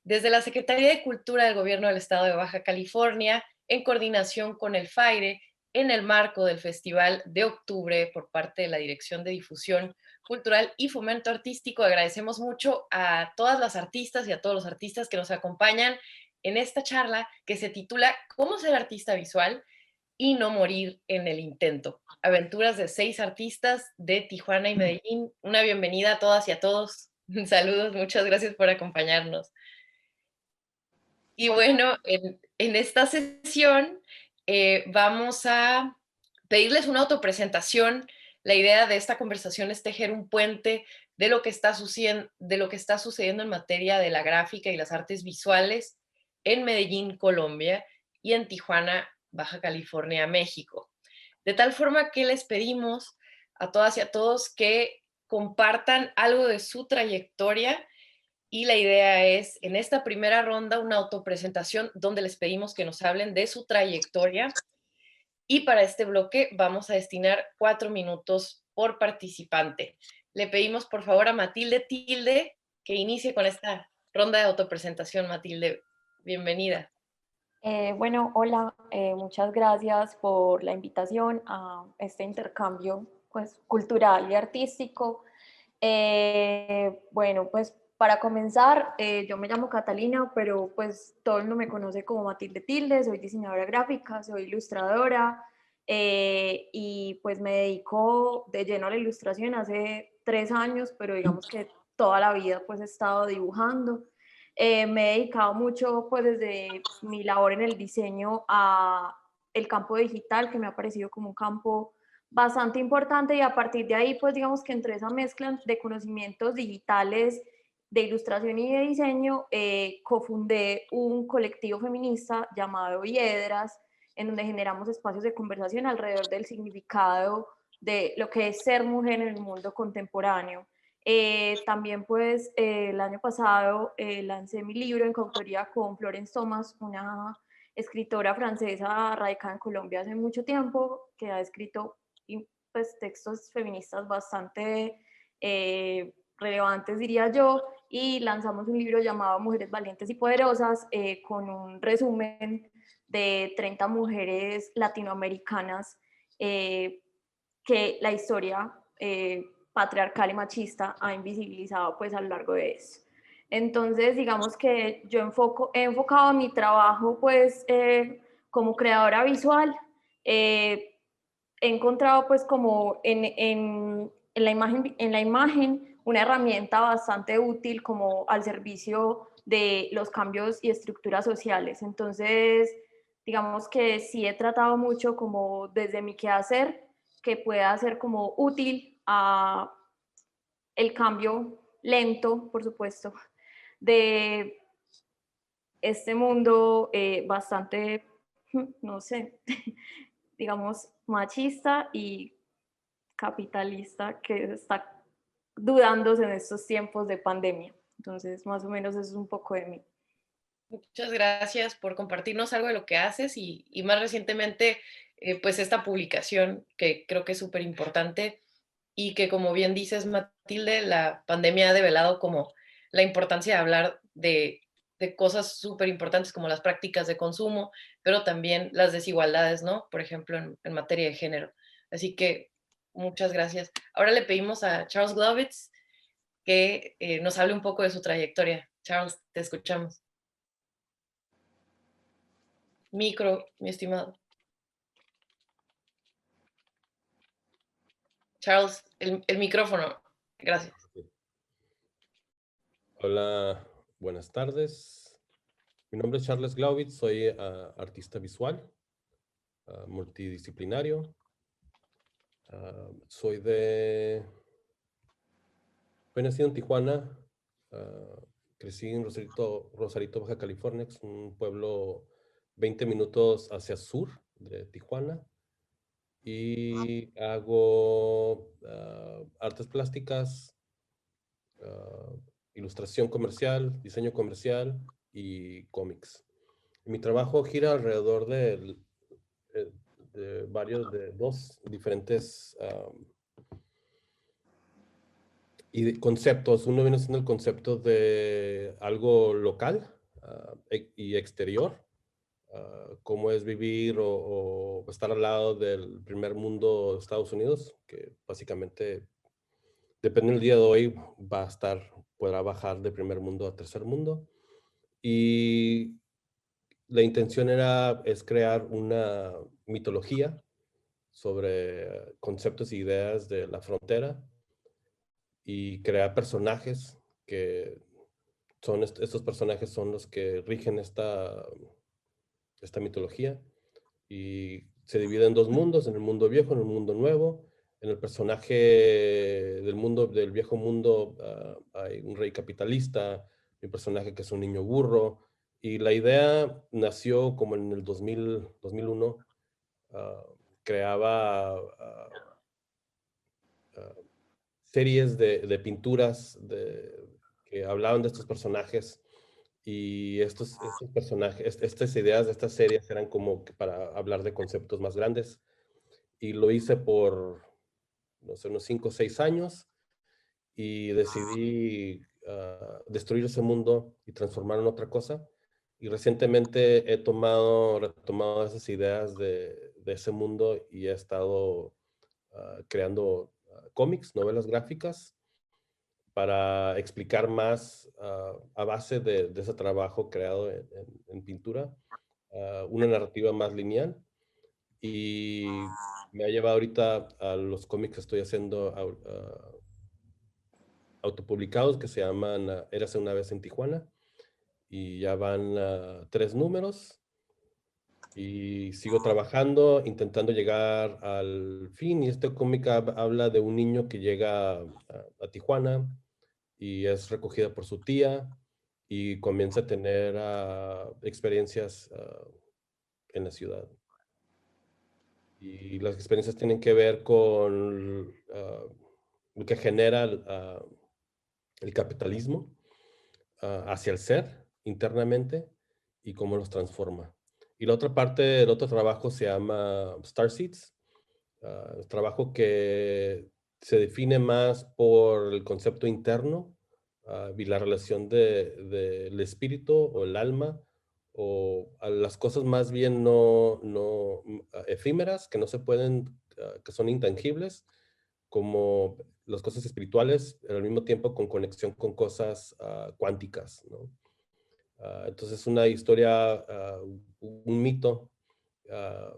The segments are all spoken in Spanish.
Desde la Secretaría de Cultura del Gobierno del Estado de Baja California, en coordinación con el FAIRE, en el marco del Festival de Octubre por parte de la Dirección de Difusión Cultural y Fomento Artístico, agradecemos mucho a todas las artistas y a todos los artistas que nos acompañan en esta charla que se titula ¿Cómo ser artista visual y no morir en el intento? Aventuras de 6 artistas de Tijuana y Medellín. Una bienvenida a todas y a todos. Saludos, muchas gracias por acompañarnos. Y Hola, bueno, en esta sesión vamos a pedirles una autopresentación. La idea de esta conversación es tejer un puente de lo que está sucediendo en materia de la gráfica y las artes visuales en Medellín, Colombia, y en Tijuana, Baja California, México. De tal forma que les pedimos a todas y a todos que compartan algo de su trayectoria y la idea es, en esta primera ronda, una autopresentación donde les pedimos que nos hablen de su trayectoria. Y para este bloque vamos a destinar 4 minutos por participante. Le pedimos, por favor, a Matilde Tilde que inicie con esta ronda de autopresentación. Matilde, bienvenida. hola, muchas gracias por la invitación a este intercambio pues, cultural y artístico. Pues para comenzar, yo me llamo Catalina, pero pues todo el mundo me conoce como Matilde Tilde, soy diseñadora gráfica, soy ilustradora y pues me dedico de lleno a la ilustración hace 3 años, pero digamos que toda la vida pues he estado dibujando. Me he dedicado mucho, pues desde mi labor en el diseño a el campo digital, que me ha parecido como un campo bastante importante, y a partir de ahí, pues digamos que entre esa mezcla de conocimientos digitales, de ilustración y de diseño, cofundé un colectivo feminista llamado Hiedras, en donde generamos espacios de conversación alrededor del significado de lo que es ser mujer en el mundo contemporáneo. También pues el año pasado lancé mi libro en coautoría con Florence Thomas, una escritora francesa radicada en Colombia hace mucho tiempo, que ha escrito pues, textos feministas bastante relevantes, diría yo, y lanzamos un libro llamado Mujeres Valientes y Poderosas, con un resumen de 30 mujeres latinoamericanas que la historia patriarcal y machista ha invisibilizado pues a lo largo de eso. Entonces, digamos que yo he enfocado mi trabajo pues como creadora visual. He encontrado pues como en la imagen una herramienta bastante útil como al servicio de los cambios y estructuras sociales. Entonces, digamos que sí he tratado mucho como desde mi quehacer que pueda ser como útil a el cambio lento, por supuesto, de este mundo bastante, no sé, digamos, machista y capitalista que está dudándose en estos tiempos de pandemia. Entonces, más o menos eso es un poco de mí. Muchas gracias por compartirnos algo de lo que haces y más recientemente, pues esta publicación que creo que es súper importante y que, como bien dices, Matilde, la pandemia ha develado como la importancia de hablar de cosas súper importantes como las prácticas de consumo, pero también las desigualdades, ¿no? Por ejemplo, en materia de género. Así que muchas gracias. Ahora le pedimos a Charles Glovitz que nos hable un poco de su trayectoria. Charles, te escuchamos. Micro, mi estimado. Charles, el micrófono. Gracias. Hola, buenas tardes. Mi nombre es Charles Glaubitz, soy artista visual, multidisciplinario. Soy nacido en Tijuana, ah, crecí en Rosarito, Baja California, que es un pueblo 20 minutos hacia sur de Tijuana. Y hago artes plásticas, ah, ilustración comercial, diseño comercial y cómics. Mi trabajo gira alrededor eh, de dos diferentes conceptos. Uno viene siendo el concepto de algo local, y exterior, cómo es vivir o estar al lado del primer mundo de Estados Unidos, que básicamente, depende del día de hoy, podrá bajar de primer mundo a tercer mundo. Y la intención es crear una mitología sobre conceptos e ideas de la frontera y crear personajes que estos personajes son los que rigen esta mitología, y se divide en dos mundos: en el mundo viejo, en el mundo nuevo. En el personaje del viejo mundo, hay un rey capitalista, un personaje que es un niño burro, y la idea nació como en el 2001. ah, Creaba ah, series de pinturas que hablaban de estos personajes, y estos personajes, estas ideas de estas series eran como que para hablar de conceptos más grandes, y lo hice por, no sé, unos 5 o 6 años, y decidí destruir ese mundo y transformarlo en otra cosa. Y recientemente retomado esas ideas de ese mundo, y he estado creando cómics, novelas gráficas, para explicar más, a base de ese trabajo creado en pintura, una narrativa más lineal. Y me ha llevado ahorita a los cómics que estoy haciendo autopublicados, que se llaman Érase una vez en Tijuana, y ya van 3 números, y sigo trabajando, intentando llegar al fin. Y este cómic habla de un niño que llega a Tijuana y es recogida por su tía, y comienza a tener experiencias en la ciudad. Y las experiencias tienen que ver con lo que genera el capitalismo hacia el ser internamente, y cómo los transforma. Y la otra parte, el otro trabajo se llama Starseeds, trabajo que se define más por el concepto interno, y la relación del espíritu o el alma, o a las cosas más bien efímeras, que no se pueden, que son intangibles, como las cosas espirituales, pero al mismo tiempo con conexión con cosas cuánticas, ¿no? Entonces, una historia, un mito ah,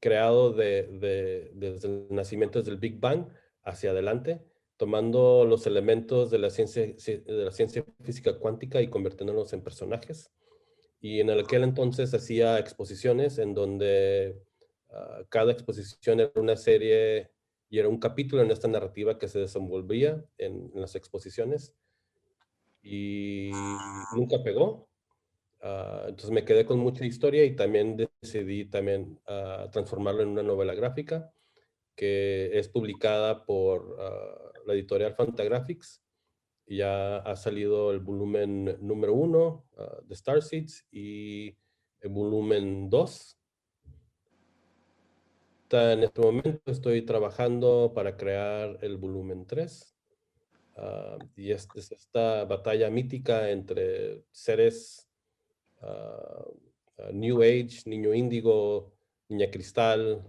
creado desde el nacimiento, desde el Big Bang hacia adelante, tomando los elementos de la ciencia física cuántica y convirtiéndolos en personajes. Y en aquel entonces hacía exposiciones en donde cada exposición era una serie y era un capítulo en esta narrativa que se desenvolvía en las exposiciones, y nunca pegó. Entonces me quedé con mucha historia, y también decidí también transformarlo en una novela gráfica que es publicada por la editorial Fantagraphics, y ya ha salido el volumen número 1 de Starseeds, y el volumen 2. En este momento estoy trabajando para crear el volumen 3, y es esta batalla mítica entre seres ah, New Age, niño índigo, niña cristal,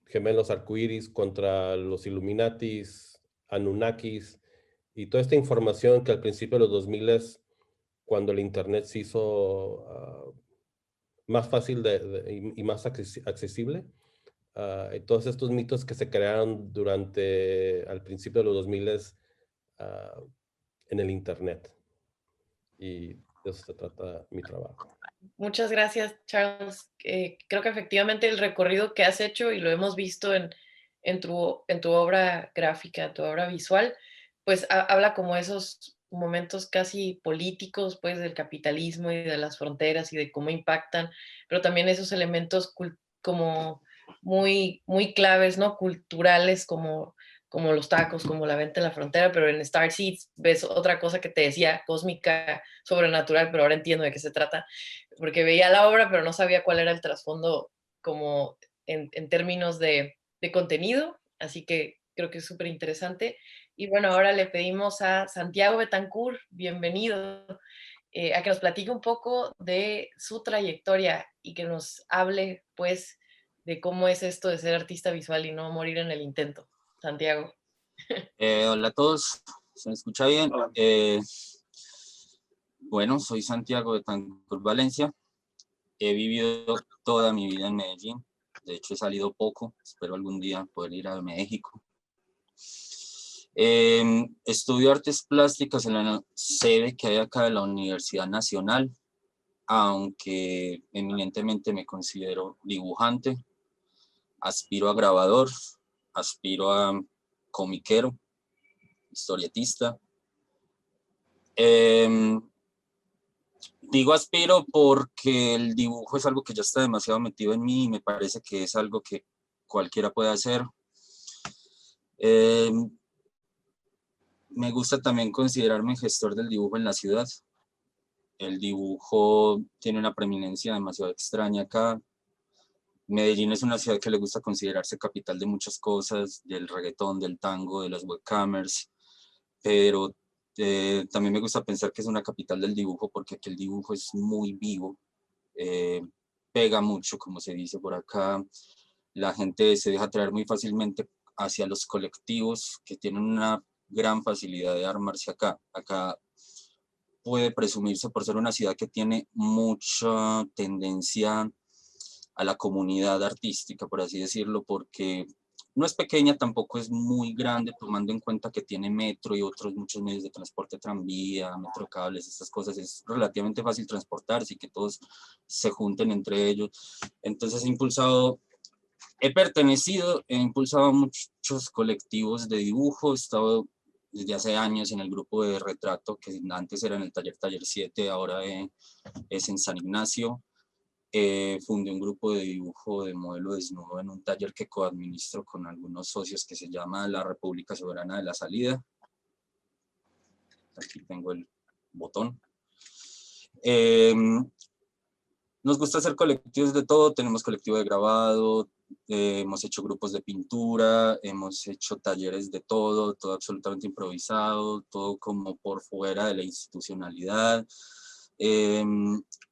gemelos arcoíris contra los Illuminatis, Anunnakis, y toda esta información que al principio de los 2000, cuando el Internet se hizo más fácil y más accesible, y todos estos mitos que se crearon al principio de los 2000 ah, en el Internet. Y de eso se trata mi trabajo. Muchas gracias, Charles. Creo que efectivamente el recorrido que has hecho, y lo hemos visto en tu obra gráfica, tu obra visual, pues habla como esos momentos casi políticos, pues del capitalismo y de las fronteras y de cómo impactan, pero también esos elementos como muy, muy claves, ¿no? Culturales, como los tacos, como la venta en la frontera. Pero en Starseeds ves otra cosa que te decía, cósmica, sobrenatural, pero ahora entiendo de qué se trata, porque veía la obra, pero no sabía cuál era el trasfondo como en términos de contenido, así que creo que es súper interesante. Y bueno, ahora le pedimos a Santiago Betancourt, bienvenido. a que nos platique un poco de su trayectoria y que nos hable, pues, de cómo es esto de ser artista visual y no morir en el intento. Santiago. Hola a todos, ¿se me escucha bien? Bueno, soy Santiago de Tancur, Valencia. He vivido toda mi vida en Medellín. De hecho, he salido poco. Espero algún día poder ir a México. Estudio artes plásticas en la sede que hay acá de la Universidad Nacional, aunque eminentemente me considero dibujante. Aspiro a grabador, aspiro a comiquero, historietista. Digo aspiro porque el dibujo es algo que ya está demasiado metido en mí y me parece que es algo que cualquiera puede hacer. Me gusta también considerarme gestor del dibujo en la ciudad. El dibujo tiene una preeminencia demasiado extraña acá. Medellín es una ciudad que le gusta considerarse capital de muchas cosas, del reggaetón, del tango, de los webcamers, pero también me gusta pensar que es una capital del dibujo porque aquí el dibujo es muy vivo, pega mucho, como se dice por acá. La gente se deja atraer muy fácilmente hacia los colectivos que tienen una gran facilidad de armarse acá. Acá puede presumirse por ser una ciudad que tiene mucha tendencia a la comunidad artística, por así decirlo, porque no es pequeña, tampoco es muy grande, tomando en cuenta que tiene metro y otros muchos medios de transporte, tranvía, metrocables, estas cosas. Es relativamente fácil transportarse y que todos se junten entre ellos. Entonces he pertenecido, he impulsado a muchos colectivos de dibujo, he estado desde hace años en el grupo de retrato, que antes era en el Taller 7, ahora es en San Ignacio. Fundé un grupo de dibujo de modelo desnudo en un taller que coadministro con algunos socios que se llama La República Soberana de la Salida. Aquí tengo el botón. Nos gusta hacer colectivos de todo, tenemos colectivo de grabado, hemos hecho grupos de pintura, hemos hecho talleres de todo, todo absolutamente improvisado, todo como por fuera de la institucionalidad.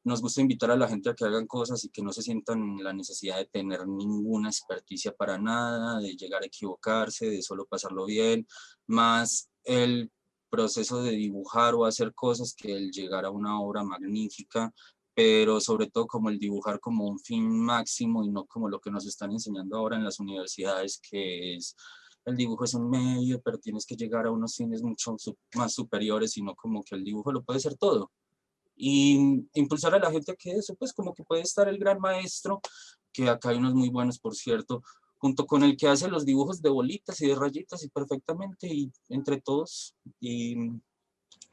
Nos gusta invitar a la gente a que hagan cosas y que no se sientan en la necesidad de tener ninguna experticia para nada, de llegar a equivocarse, de solo pasarlo bien, más el proceso de dibujar o hacer cosas que el llegar a una obra magnífica, pero sobre todo como el dibujar como un fin máximo y no como lo que nos están enseñando ahora en las universidades, que es el dibujo es un medio, pero tienes que llegar a unos fines mucho más superiores, sino como que el dibujo lo puede ser todo. Y impulsar a la gente a que eso, pues como que puede estar el gran maestro, que acá hay unos muy buenos, por cierto, junto con el que hace los dibujos de bolitas y de rayitas y perfectamente, y entre todos. Y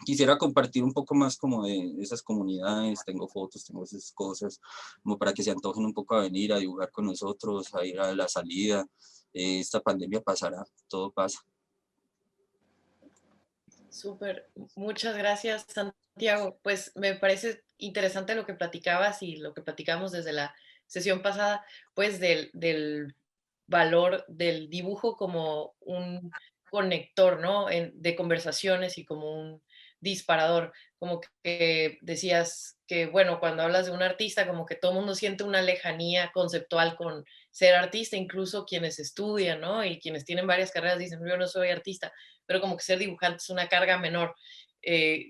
quisiera compartir un poco más como de esas comunidades, tengo fotos, tengo esas cosas, como para que se antojen un poco a venir a dibujar con nosotros, a ir a la salida. Esta pandemia pasará, todo pasa. Súper, muchas gracias, Santiago. Pues me parece interesante lo que platicabas y lo que platicamos desde la sesión pasada, pues del valor del dibujo como un conector, ¿no? De conversaciones y como un disparador. Como que decías que, bueno, cuando hablas de un artista, como que todo el mundo siente una lejanía conceptual con ser artista, incluso quienes estudian, ¿no? Y quienes tienen varias carreras dicen, yo no soy artista, pero como que ser dibujante es una carga menor.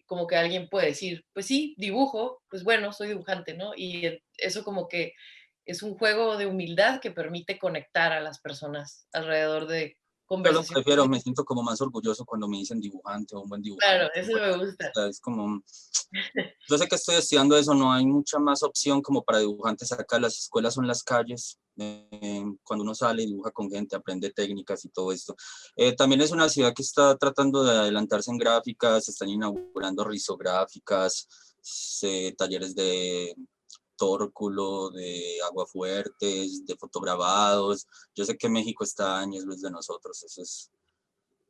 Como que alguien puede decir, pues sí, dibujo, pues bueno, soy dibujante, ¿no? Y eso como que es un juego de humildad que permite conectar a las personas alrededor de Yo lo conversaciones. prefiero, me siento como más orgulloso cuando me dicen dibujante o un buen dibujante. Claro, eso me gusta. Es como, yo sé que estoy estudiando eso, no hay mucha más opción como para dibujantes acá, las escuelas son las calles, cuando uno sale y dibuja con gente, aprende técnicas y todo esto. También es una ciudad que está tratando de adelantarse en gráficas, se están inaugurando risográficas, talleres de tórculo, de aguafuertes, de fotograbados. Yo sé que México está a años luz de nosotros, eso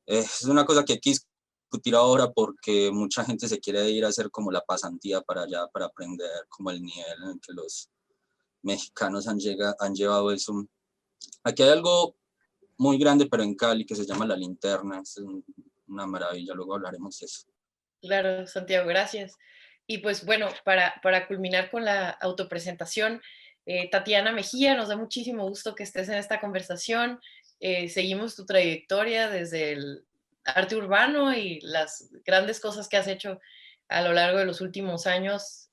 es una cosa que hay que discutir ahora porque mucha gente se quiere ir a hacer como la pasantía para allá, para aprender como el nivel en el que los mexicanos han llevado eso. Aquí hay algo muy grande, pero en Cali, que se llama La Linterna, es una maravilla, luego hablaremos de eso. Claro, Santiago, gracias. Y pues bueno, para culminar con la autopresentación, Tatiana Mejía, nos da muchísimo gusto que estés en esta conversación. Seguimos tu trayectoria desde el arte urbano y las grandes cosas que has hecho a lo largo de los últimos años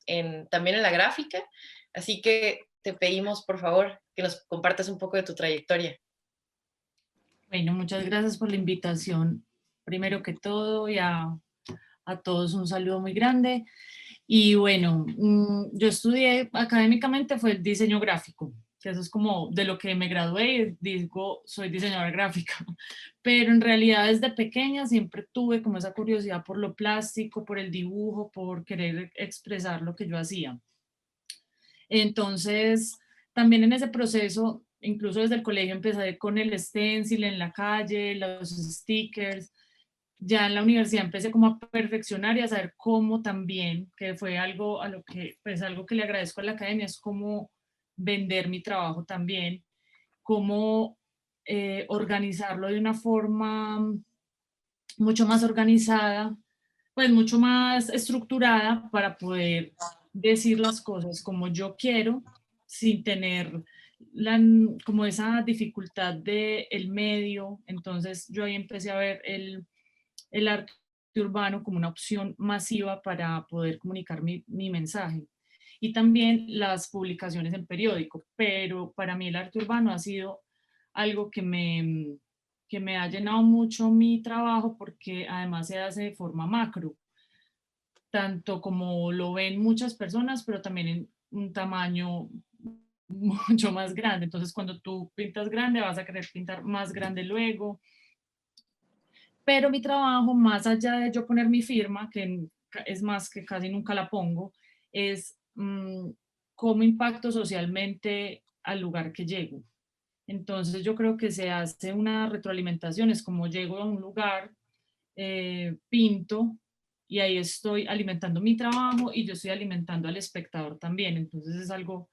también en la gráfica. Así que te pedimos, por favor, que nos compartas un poco de tu trayectoria. Bueno, muchas gracias por la invitación. Primero que todo, y a todos un saludo muy grande. Y bueno, yo estudié académicamente fue el diseño gráfico, que eso es como de lo que me gradué, digo, soy diseñadora gráfica, pero en realidad desde pequeña siempre tuve como esa curiosidad por lo plástico, por el dibujo, por querer expresar lo que yo hacía. Entonces, también en ese proceso, incluso desde el colegio empecé con el stencil en la calle, los stickers. Ya en la universidad empecé como a perfeccionar y a saber cómo también, que fue algo a lo que, pues algo que le agradezco a la academia, es cómo vender mi trabajo también, cómo organizarlo de una forma mucho más organizada, pues mucho más estructurada para poder decir las cosas como yo quiero, sin tener como esa dificultad del medio. Entonces yo ahí empecé a ver el arte urbano como una opción masiva para poder comunicar mi mensaje. Y también las publicaciones en periódico, pero para mí el arte urbano ha sido algo que me ha llenado mucho mi trabajo porque además se hace de forma macro, tanto como lo ven muchas personas, pero también en un tamaño mucho más grande. Entonces cuando tú pintas grande vas a querer pintar más grande luego. Pero mi trabajo, más allá de yo poner mi firma, que es más que casi nunca la pongo, es cómo impacto socialmente al lugar que llego. Entonces yo creo que se hace una retroalimentación, es como llego a un lugar, pinto, y ahí estoy alimentando mi trabajo y yo estoy alimentando al espectador también. Entonces es algo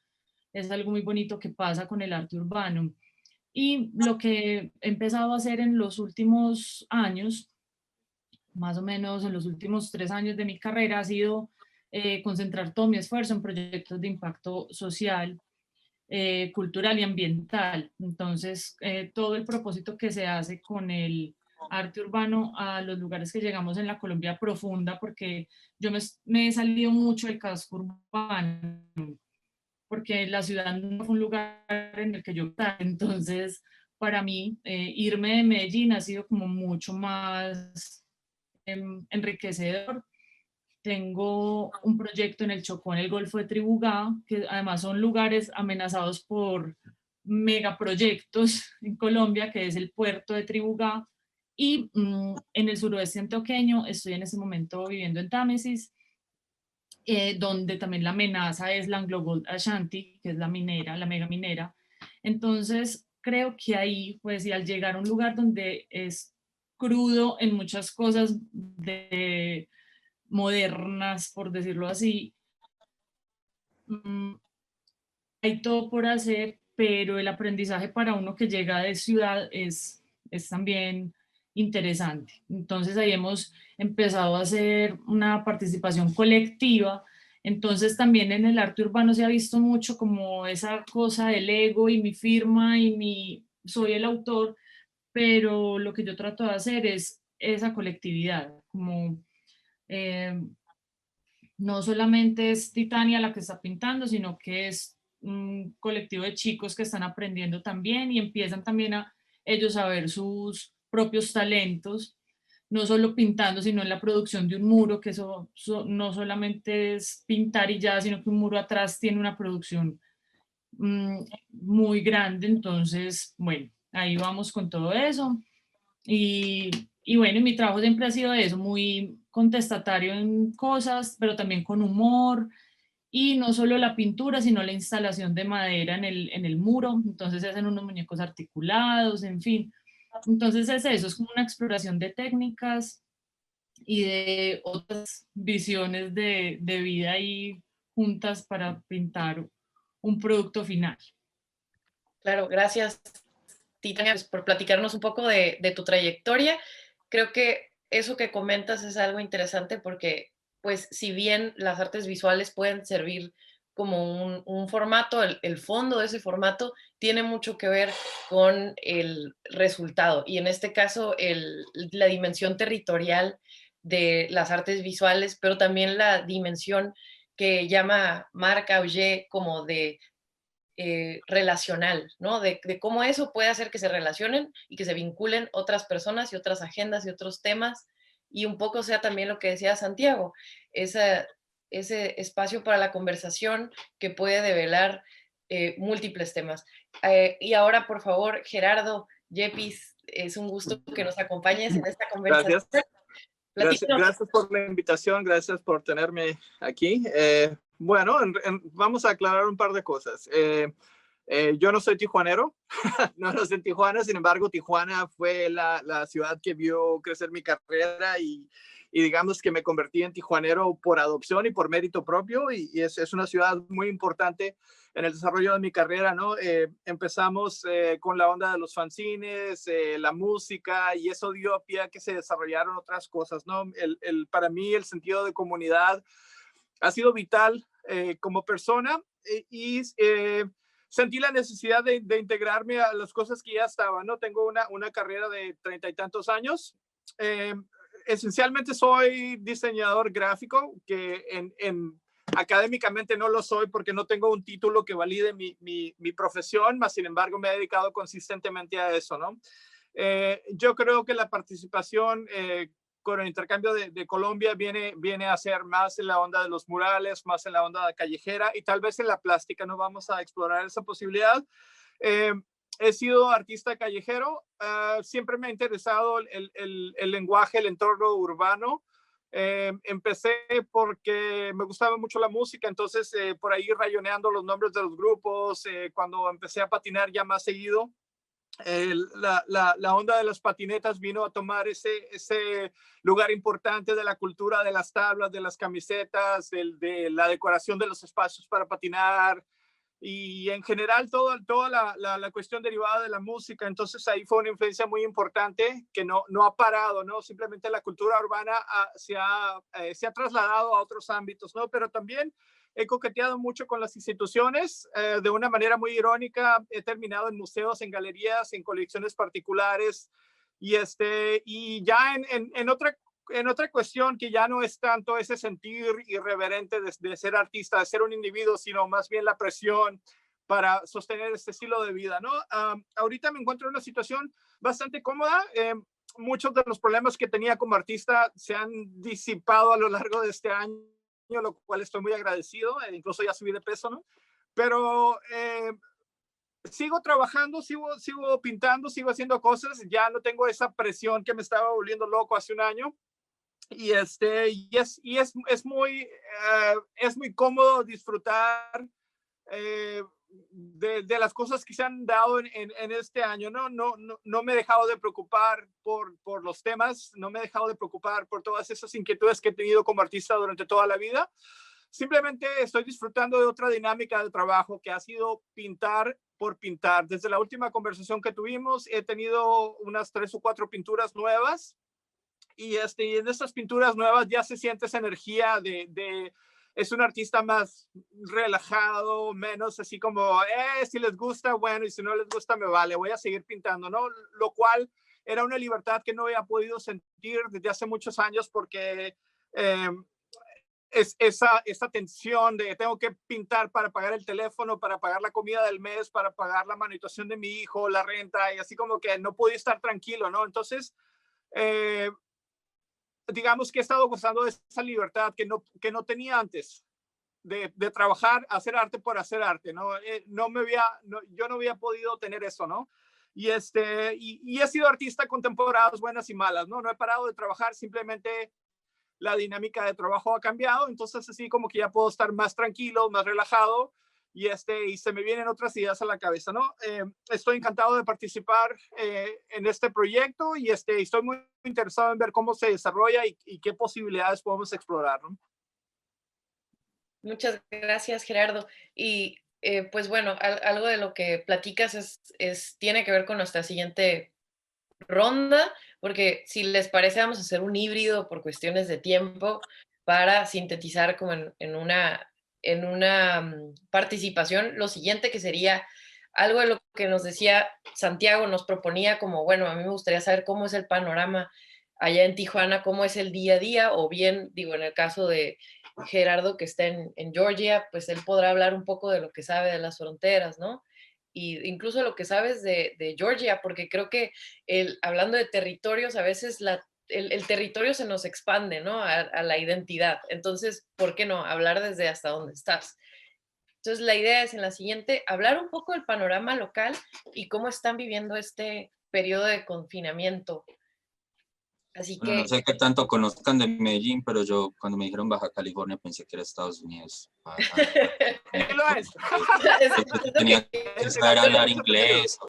muy bonito que pasa con el arte urbano. Y lo que he empezado a hacer en los últimos años, más o menos en los últimos 3 años de mi carrera, ha sido concentrar todo mi esfuerzo en proyectos de impacto social, cultural y ambiental. Entonces, todo el propósito que se hace con el arte urbano a los lugares que llegamos en la Colombia profunda, porque yo me he salido mucho del casco urbano, porque la ciudad no fue un lugar en el que yo estaba. Entonces, para mí, irme de Medellín ha sido como mucho más enriquecedor. Tengo un proyecto en el Chocó, en el Golfo de Tribugá, que además son lugares amenazados por megaproyectos en Colombia, que es el puerto de Tribugá. Y en el suroeste antioqueño estoy en ese momento viviendo en Támesis, donde también la amenaza es la Anglo Gold Ashanti, que es la minera, la mega minera. Entonces, creo que ahí, pues, y al llegar a un lugar donde es crudo en muchas cosas modernas, por decirlo así, hay todo por hacer, pero el aprendizaje para uno que llega de ciudad es también interesante. Entonces ahí hemos empezado a hacer una participación colectiva. Entonces también en el arte urbano se ha visto mucho como esa cosa del ego y mi firma y soy el autor, pero lo que yo trato de hacer es esa colectividad, como no solamente es Titania la que está pintando, sino que es un colectivo de chicos que están aprendiendo también y empiezan también a ellos a ver sus propios talentos, no solo pintando, sino en la producción de un muro, que eso no solamente es pintar y ya, sino que un muro atrás tiene una producción muy grande. Entonces, bueno, ahí vamos con todo eso. Y bueno, mi trabajo siempre ha sido eso, muy contestatario en cosas, pero también con humor, y no solo la pintura, sino la instalación de madera en el muro. Entonces se hacen unos muñecos articulados, en fin. Entonces es eso, es como una exploración de técnicas y de otras visiones de vida ahí juntas para pintar un producto final. Claro, gracias, Titania, pues, por platicarnos un poco de tu trayectoria. Creo que eso que comentas es algo interesante porque pues si bien las artes visuales pueden servir como un formato, el fondo de ese formato tiene mucho que ver con el resultado. Y en este caso, la dimensión territorial de las artes visuales, pero también la dimensión que llama Marc Augé como de relacional, ¿no? De cómo eso puede hacer que se relacionen y que se vinculen otras personas y otras agendas y otros temas, y un poco sea también lo que decía Santiago, ese espacio para la conversación que puede develar múltiples temas. Y ahora, por favor, Gerardo, Yepis, es un gusto que nos acompañes en esta conversación. Gracias. Platícanos. Gracias por la invitación, gracias por tenerme aquí. Bueno, vamos a aclarar un par de cosas. Yo no soy tijuanero, no nací en Tijuana, sin embargo, Tijuana fue la ciudad que vio crecer mi carrera y digamos que me convertí en tijuanero por adopción y por mérito propio, y es una ciudad muy importante en el desarrollo de mi carrera, ¿no? Empezamos con la onda de los fanzines, la música, y eso dio pie a que se desarrollaron otras cosas, ¿no? Para mí el sentido de comunidad ha sido vital como persona, y sentí la necesidad de integrarme a las cosas que ya estaban, ¿no? Tengo una carrera de 30 y tantos años. Esencialmente soy diseñador gráfico, que académicamente no lo soy porque no tengo un título que valide mi profesión, mas sin embargo me he dedicado consistentemente a eso, ¿no? Yo creo que la participación con el intercambio de Colombia viene a ser más en la onda de los murales, más en la onda callejera, y tal vez en la plástica no vamos a explorar esa posibilidad. He sido artista callejero, siempre me ha interesado el lenguaje, el entorno urbano. Empecé porque me gustaba mucho la música, entonces por ahí rayoneando los nombres de los grupos, cuando empecé a patinar ya más seguido, la onda de las patinetas vino a tomar ese lugar importante de la cultura de las tablas, de las camisetas, de la decoración de los espacios para patinar, y en general toda la cuestión derivada de la música. Entonces ahí fue una influencia muy importante que no ha parado, ¿no? Simplemente la cultura urbana se ha trasladado a otros ámbitos, ¿no? Pero también he coqueteado mucho con las instituciones, de una manera muy irónica. He terminado en museos, en galerías, en colecciones particulares, y ya en otra cuestión que ya no es tanto ese sentir irreverente de ser artista, de ser un individuo, sino más bien la presión para sostener este estilo de vida, ¿no? Ahorita me encuentro en una situación bastante cómoda. Muchos de los problemas que tenía como artista se han disipado a lo largo de este año, lo cual estoy muy agradecido. Incluso ya subí de peso, ¿no? Pero sigo trabajando, sigo pintando, sigo haciendo cosas. Ya no tengo esa presión que me estaba volviendo loco hace un año. Y es muy cómodo disfrutar de las cosas que se han dado en este año, ¿no? No me he dejado de preocupar por los temas, no me he dejado de preocupar por todas esas inquietudes que he tenido como artista durante toda la vida. Simplemente estoy disfrutando de otra dinámica de trabajo que ha sido pintar por pintar. Desde la última conversación que tuvimos, he tenido unas 3 o 4 pinturas nuevas, y en estas pinturas nuevas ya se siente esa energía es un artista más relajado, menos así como, si les gusta, bueno, y si no les gusta, me vale, voy a seguir pintando, ¿no? Lo cual era una libertad que no había podido sentir desde hace muchos años, porque es esa tensión de tengo que pintar para pagar el teléfono, para pagar la comida del mes, para pagar la manutención de mi hijo, la renta, y así como que no podía estar tranquilo, ¿no? Entonces, digamos que he estado gozando de esa libertad que no tenía antes, de trabajar, hacer arte por hacer arte, ¿no? Yo no había podido tener eso, ¿no? Y he sido artista con temporadas buenas y malas, ¿no? No he parado de trabajar, simplemente la dinámica de trabajo ha cambiado, entonces así como que ya puedo estar más tranquilo, más relajado, y se me vienen otras ideas a la cabeza, ¿no? Estoy encantado de participar en este proyecto, y estoy muy interesado en ver cómo se desarrolla y qué posibilidades podemos explorar, ¿no? Muchas gracias, Gerardo. Y pues bueno, algo de lo que platicas tiene que ver con nuestra siguiente ronda, porque si les parece vamos a hacer un híbrido por cuestiones de tiempo. para sintetizar como en una participación lo siguiente, que sería algo de lo que nos decía Santiago, nos proponía como, bueno, a mí me gustaría saber cómo es el panorama allá en Tijuana, cómo es el día a día, o bien, digo, en el caso de Gerardo que está en Georgia, pues él podrá hablar un poco de lo que sabe de las fronteras, ¿no? Y incluso lo que sabes de Georgia, porque creo que hablando de territorios, a veces el territorio se nos expande, ¿no? A la identidad. Entonces, ¿por qué no? Hablar desde hasta dónde estás. Entonces, la idea es en la siguiente, hablar un poco del panorama local y cómo están viviendo este periodo de confinamiento. Así Bueno, no que... sé qué tanto conozcan de Medellín, pero yo cuando me dijeron Baja California pensé que era Estados Unidos. Sí lo es. Tenía que saber hablar inglés.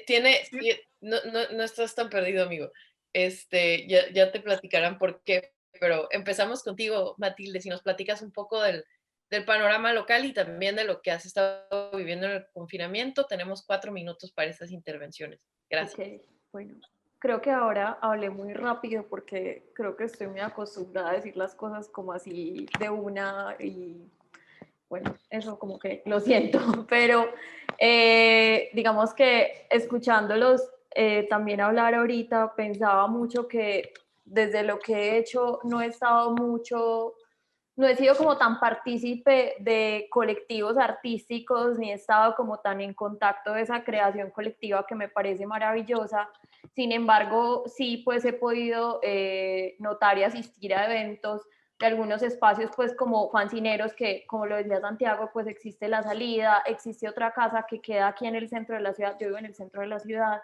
Tiene, Sí, no estás tan perdido, amigo. Ya te platicarán por qué, pero empezamos contigo, Matilde, si nos platicas un poco del panorama local y también de lo que has estado viviendo en el confinamiento. Tenemos 4 minutos para estas intervenciones. Gracias. Ok, bueno. Creo que ahora hablé muy rápido porque creo que estoy muy acostumbrada a decir las cosas como así de una y bueno, eso como que lo siento, pero digamos que escuchándolos también hablar ahorita, pensaba mucho que desde lo que he hecho no he estado mucho, no he sido como tan partícipe de colectivos artísticos, ni he estado como tan en contacto de esa creación colectiva que me parece maravillosa. Sin embargo, sí, pues he podido notar y asistir a eventos de algunos espacios, pues como fanzineros, que como lo decía Santiago, pues existe La Salida, existe otra casa que queda aquí en el centro de la ciudad, yo vivo en el centro de la ciudad,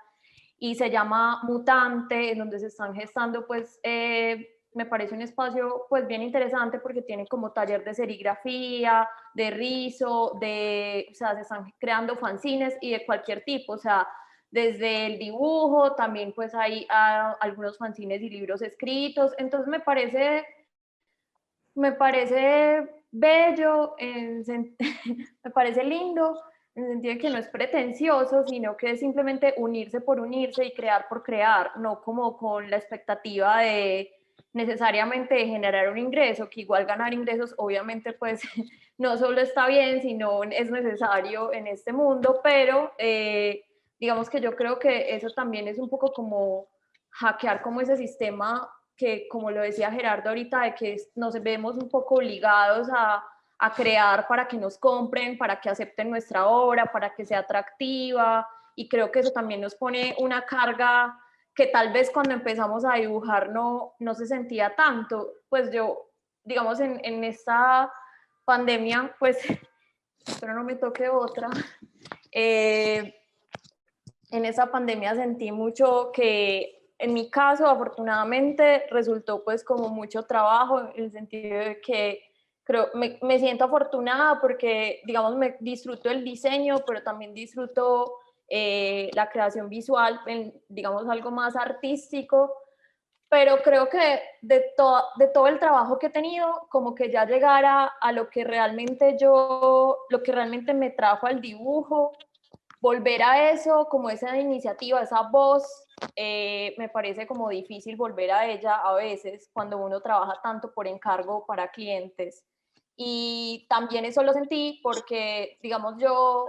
y se llama Mutante, en donde se están gestando, pues, me parece un espacio, pues, bien interesante porque tiene como taller de serigrafía, de rizo, o sea, se están creando fanzines y de cualquier tipo, o sea, desde el dibujo, también pues hay algunos fanzines y libros escritos, entonces me parece bello, me parece lindo, en el sentido de que no es pretencioso, sino que es simplemente unirse por unirse y crear por crear, no como con la expectativa de necesariamente de generar un ingreso, que igual ganar ingresos obviamente pues no solo está bien, sino es necesario en este mundo, pero digamos que yo creo que eso también es un poco como hackear como ese sistema que, como lo decía Gerardo ahorita, de que nos vemos un poco obligados a crear para que nos compren, para que acepten nuestra obra, para que sea atractiva, y creo que eso también nos pone una carga que tal vez cuando empezamos a dibujar no se sentía tanto. Pues yo, digamos, en esta pandemia, pues, espero no me toque otra, en esa pandemia sentí mucho que en mi caso afortunadamente resultó pues como mucho trabajo en el sentido de que creo, me siento afortunada porque digamos me disfruto el diseño pero también disfruto la creación visual en digamos algo más artístico, pero creo que de todo el trabajo que he tenido, como que ya llegara a lo que realmente lo que realmente me trajo al dibujo, volver a eso, como esa iniciativa, esa voz, me parece como difícil volver a ella a veces cuando uno trabaja tanto por encargo para clientes. Y también eso lo sentí porque, digamos, yo,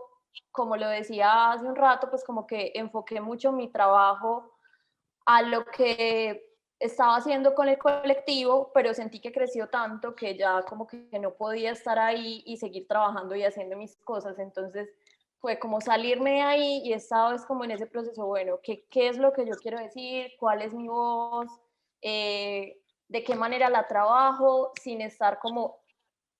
como lo decía hace un rato, pues como que enfoqué mucho mi trabajo a lo que estaba haciendo con el colectivo, pero sentí que creció tanto que ya como que no podía estar ahí y seguir trabajando y haciendo mis cosas. Entonces fue como salirme de ahí y he estado es como en ese proceso, bueno, ¿qué es lo que yo quiero decir? ¿Cuál es mi voz? ¿De qué manera la trabajo? Sin estar como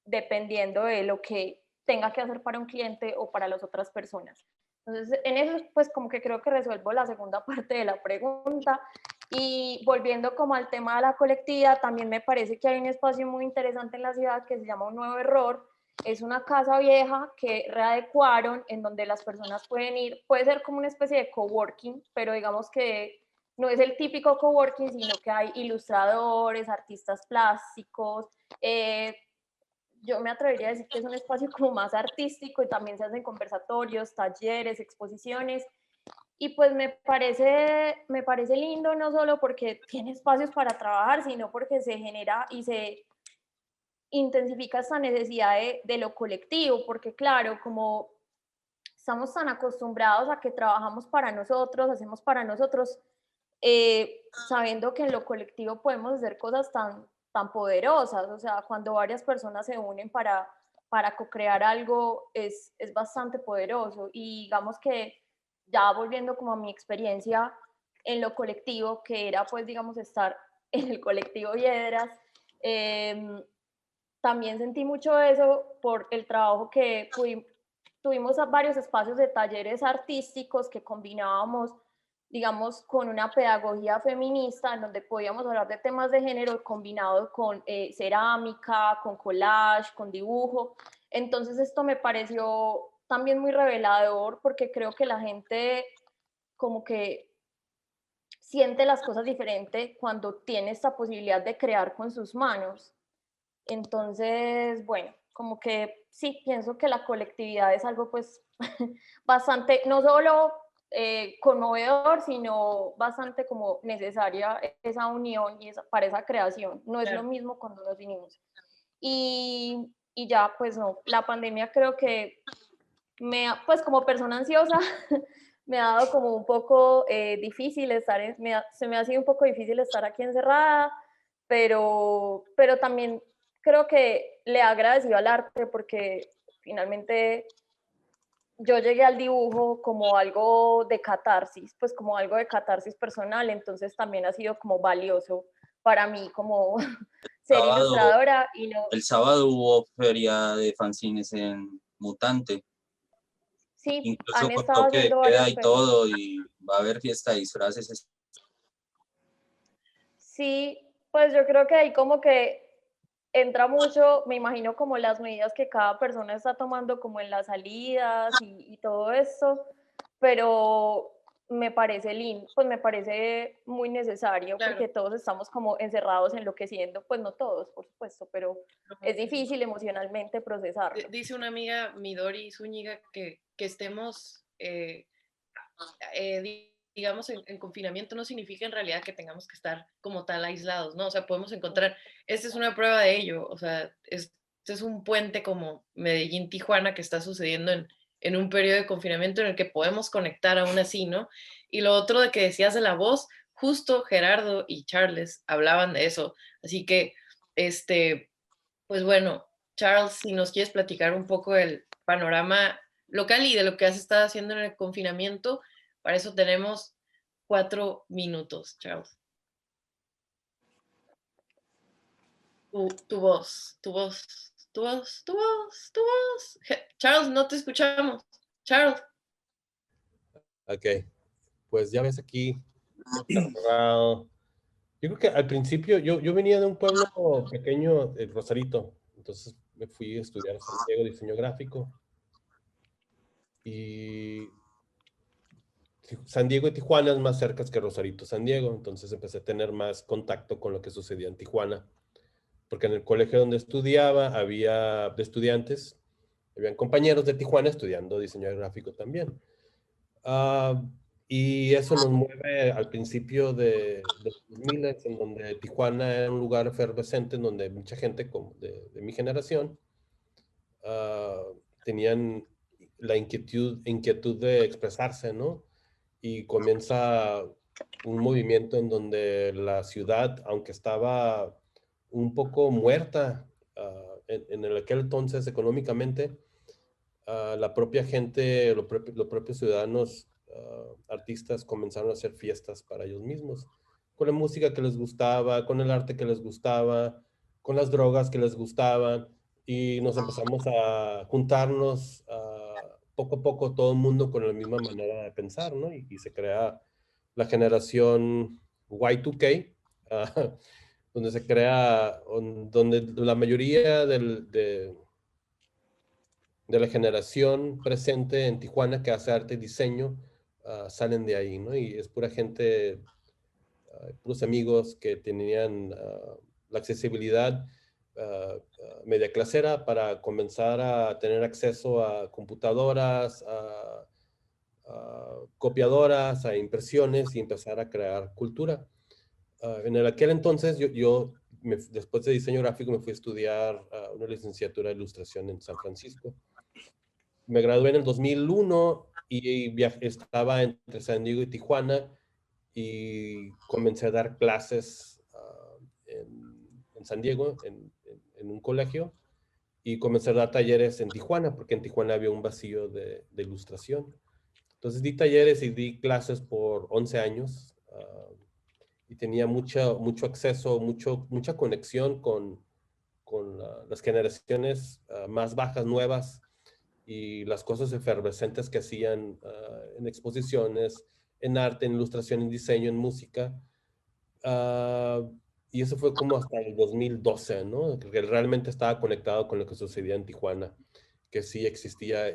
dependiendo de lo que tenga que hacer para un cliente o para las otras personas. Entonces, en eso, pues como que creo que resuelvo la segunda parte de la pregunta. Y volviendo como al tema de la colectividad, también me parece que hay un espacio muy interesante en la ciudad que se llama Un Nuevo Error. Es una casa vieja que readecuaron en donde las personas pueden ir, puede ser como una especie de coworking, pero digamos que no es el típico coworking, sino que hay ilustradores, artistas plásticos, yo me atrevería a decir que es un espacio como más artístico y también se hacen conversatorios, talleres, exposiciones. Y pues me parece lindo no solo porque tiene espacios para trabajar, sino porque se genera y se intensifica esta necesidad de lo colectivo, porque claro, como estamos tan acostumbrados a que trabajamos para nosotros, hacemos para nosotros, sabiendo que en lo colectivo podemos hacer cosas tan poderosas, o sea, cuando varias personas se unen para co-crear algo es bastante poderoso. Y digamos que ya volviendo como a mi experiencia en lo colectivo, que era pues digamos estar en el colectivo Hiedras, también sentí mucho eso por el trabajo que tuvimos varios espacios de talleres artísticos que combinábamos, digamos, con una pedagogía feminista en donde podíamos hablar de temas de género combinados con cerámica, con collage, con dibujo. Entonces esto me pareció también muy revelador porque creo que la gente como que siente las cosas diferente cuando tiene esta posibilidad de crear con sus manos. Entonces, bueno, como que sí, pienso que la colectividad es algo pues bastante, no solo conmovedor, sino bastante como necesaria esa unión y para esa creación. No es lo mismo cuando nos vinimos. Y ya, pues no, la pandemia creo que pues como persona ansiosa, me ha dado como un poco difícil estar, se me ha sido un poco difícil estar aquí encerrada, pero también creo que le he agradecido al arte porque finalmente yo llegué al dibujo como algo de catarsis, pues como algo de catarsis personal, entonces también ha sido como valioso para mí como ser Sábado, ilustradora y no... el sábado hubo feria de fanzines en Mutante, Sí, incluso han con estado toque de haciendo queda varias y ferias. todo, y va a haber fiesta de disfraces. Sí, pues yo creo que ahí como que entra mucho, me imagino como las medidas que cada persona está tomando como en las salidas y todo esto, pero me parece lindo, pues me parece muy necesario Claro. porque todos estamos como encerrados enloqueciendo, pues no todos, por supuesto, pero es difícil emocionalmente procesarlo. Dice una amiga, Midori Zúñiga, que estemos, digamos, en confinamiento no significa en realidad que tengamos que estar como tal aislados, ¿no? O sea, podemos encontrar, esta es una prueba de ello, o sea, este es un puente como Medellín-Tijuana que está sucediendo en un periodo de confinamiento en el que podemos conectar aún así, ¿no? Y lo otro de que decías de la voz, justo Gerardo y Charles hablaban de eso, así que, pues bueno, Charles, si nos quieres platicar un poco del panorama local y de lo que has estado haciendo en el confinamiento, para eso tenemos 4 minutos, Charles. Tu voz, tu voz, tu voz, tu voz, tu voz. Charles, no te escuchamos. Charles. Ok, pues ya ves aquí, encerrado. Yo creo que al principio yo venía de un pueblo pequeño, Rosarito, entonces me fui a estudiar a San Diego diseño gráfico y San Diego y Tijuana es más cerca que Rosarito, San Diego, entonces empecé a tener más contacto con lo que sucedía en Tijuana, porque en el colegio donde estudiaba había de estudiantes, habían compañeros de Tijuana estudiando diseño gráfico también. Uh, y eso nos mueve al principio de los 2000, en donde Tijuana era un lugar efervescente, en donde mucha gente como de mi generación tenían la inquietud de expresarse, ¿no? Y comienza un movimiento en donde la ciudad, aunque estaba un poco muerta en aquel entonces económicamente, la propia gente, los propios ciudadanos, artistas comenzaron a hacer fiestas para ellos mismos, con la música que les gustaba, con el arte que les gustaba, con las drogas que les gustaban, y nos empezamos a juntarnos poco a poco todo el mundo con la misma manera de pensar, ¿no? Y se crea la generación Y2K, donde se crea, donde la mayoría de la generación presente en Tijuana que hace arte y diseño salen de ahí, ¿no? Y es pura gente, puros amigos que tenían la accesibilidad media clasera para comenzar a tener acceso a computadoras, copiadoras, a impresiones y empezar a crear cultura. En aquel entonces después de diseño gráfico me fui a estudiar una licenciatura de ilustración en San Francisco. Me gradué en el 2001 y estaba entre San Diego y Tijuana y comencé a dar clases en San Diego, en un colegio, y comencé a dar talleres en Tijuana, porque en Tijuana había un vacío de ilustración. Entonces di talleres y di clases por 11 años y tenía mucho acceso, mucha conexión con las generaciones más bajas, nuevas, y las cosas efervescentes que hacían en exposiciones, en arte, en ilustración, en diseño, en música. Y eso fue como hasta el 2012, ¿no? Que realmente estaba conectado con lo que sucedía en Tijuana, que sí existía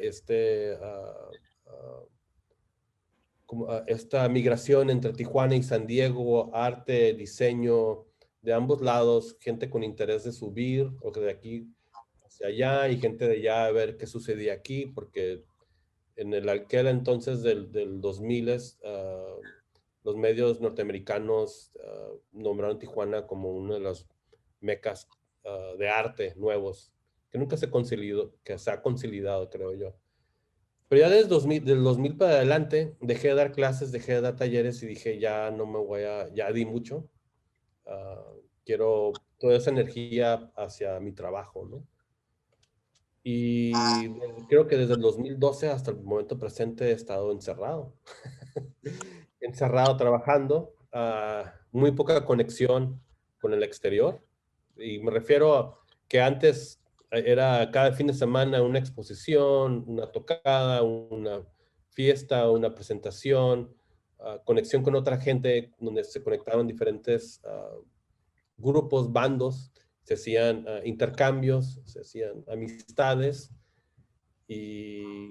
esta migración entre Tijuana y San Diego, arte, diseño, de ambos lados, gente con interés de subir, o de aquí hacia allá, y gente de allá a ver qué sucedía aquí, porque en aquel entonces del 2000 los medios norteamericanos nombraron Tijuana como una de las mecas de arte nuevos, que nunca se ha consolidado, creo yo. Pero ya del 2000 para adelante, dejé de dar clases, dejé de dar talleres y dije, ya no me ya di mucho. Quiero toda esa energía hacia mi trabajo, ¿no? Y creo que desde el 2012 hasta el momento presente he estado encerrado. Encerrado trabajando, muy poca conexión con el exterior. Y me refiero a que antes era cada fin de semana una exposición, una tocada, una fiesta, una presentación, conexión con otra gente, donde se conectaban diferentes grupos, bandos, se hacían intercambios, se hacían amistades, y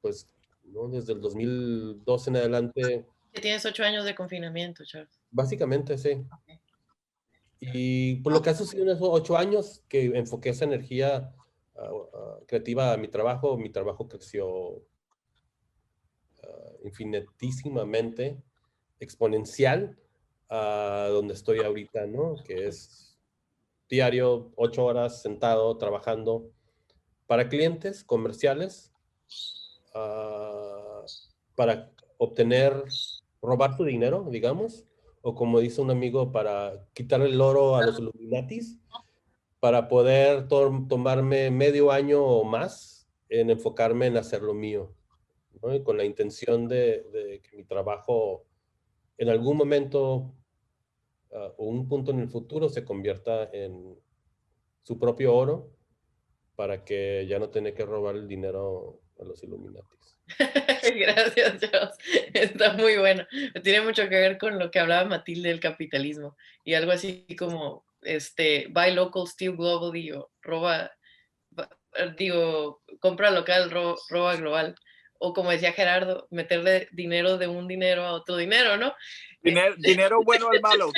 pues, ¿no? Desde el 2012 en adelante. Tienes 8 años de confinamiento, Charles. Básicamente, sí. Y por lo que ha sucedido en esos 8 años, que enfoqué esa energía creativa a mi trabajo creció infinitísimamente, exponencial, a donde estoy ahorita, ¿no? Que es diario, 8 horas sentado, trabajando para clientes comerciales, para robar su dinero, digamos, o como dice un amigo, para quitarle el oro a los Illuminatis, para poder tomarme medio año o más en enfocarme en hacer lo mío, ¿no? Y con la intención de que mi trabajo en algún momento o un punto en el futuro se convierta en su propio oro, para que ya no tenga que robar el dinero a los Illuminatis. Gracias, Charles. Está muy bueno. Tiene mucho que ver con lo que hablaba Matilde del capitalismo y algo así como buy local, steal globally, o compra local, roba global. O como decía Gerardo, meterle dinero de un dinero a otro dinero, ¿no? Dinero bueno al malo.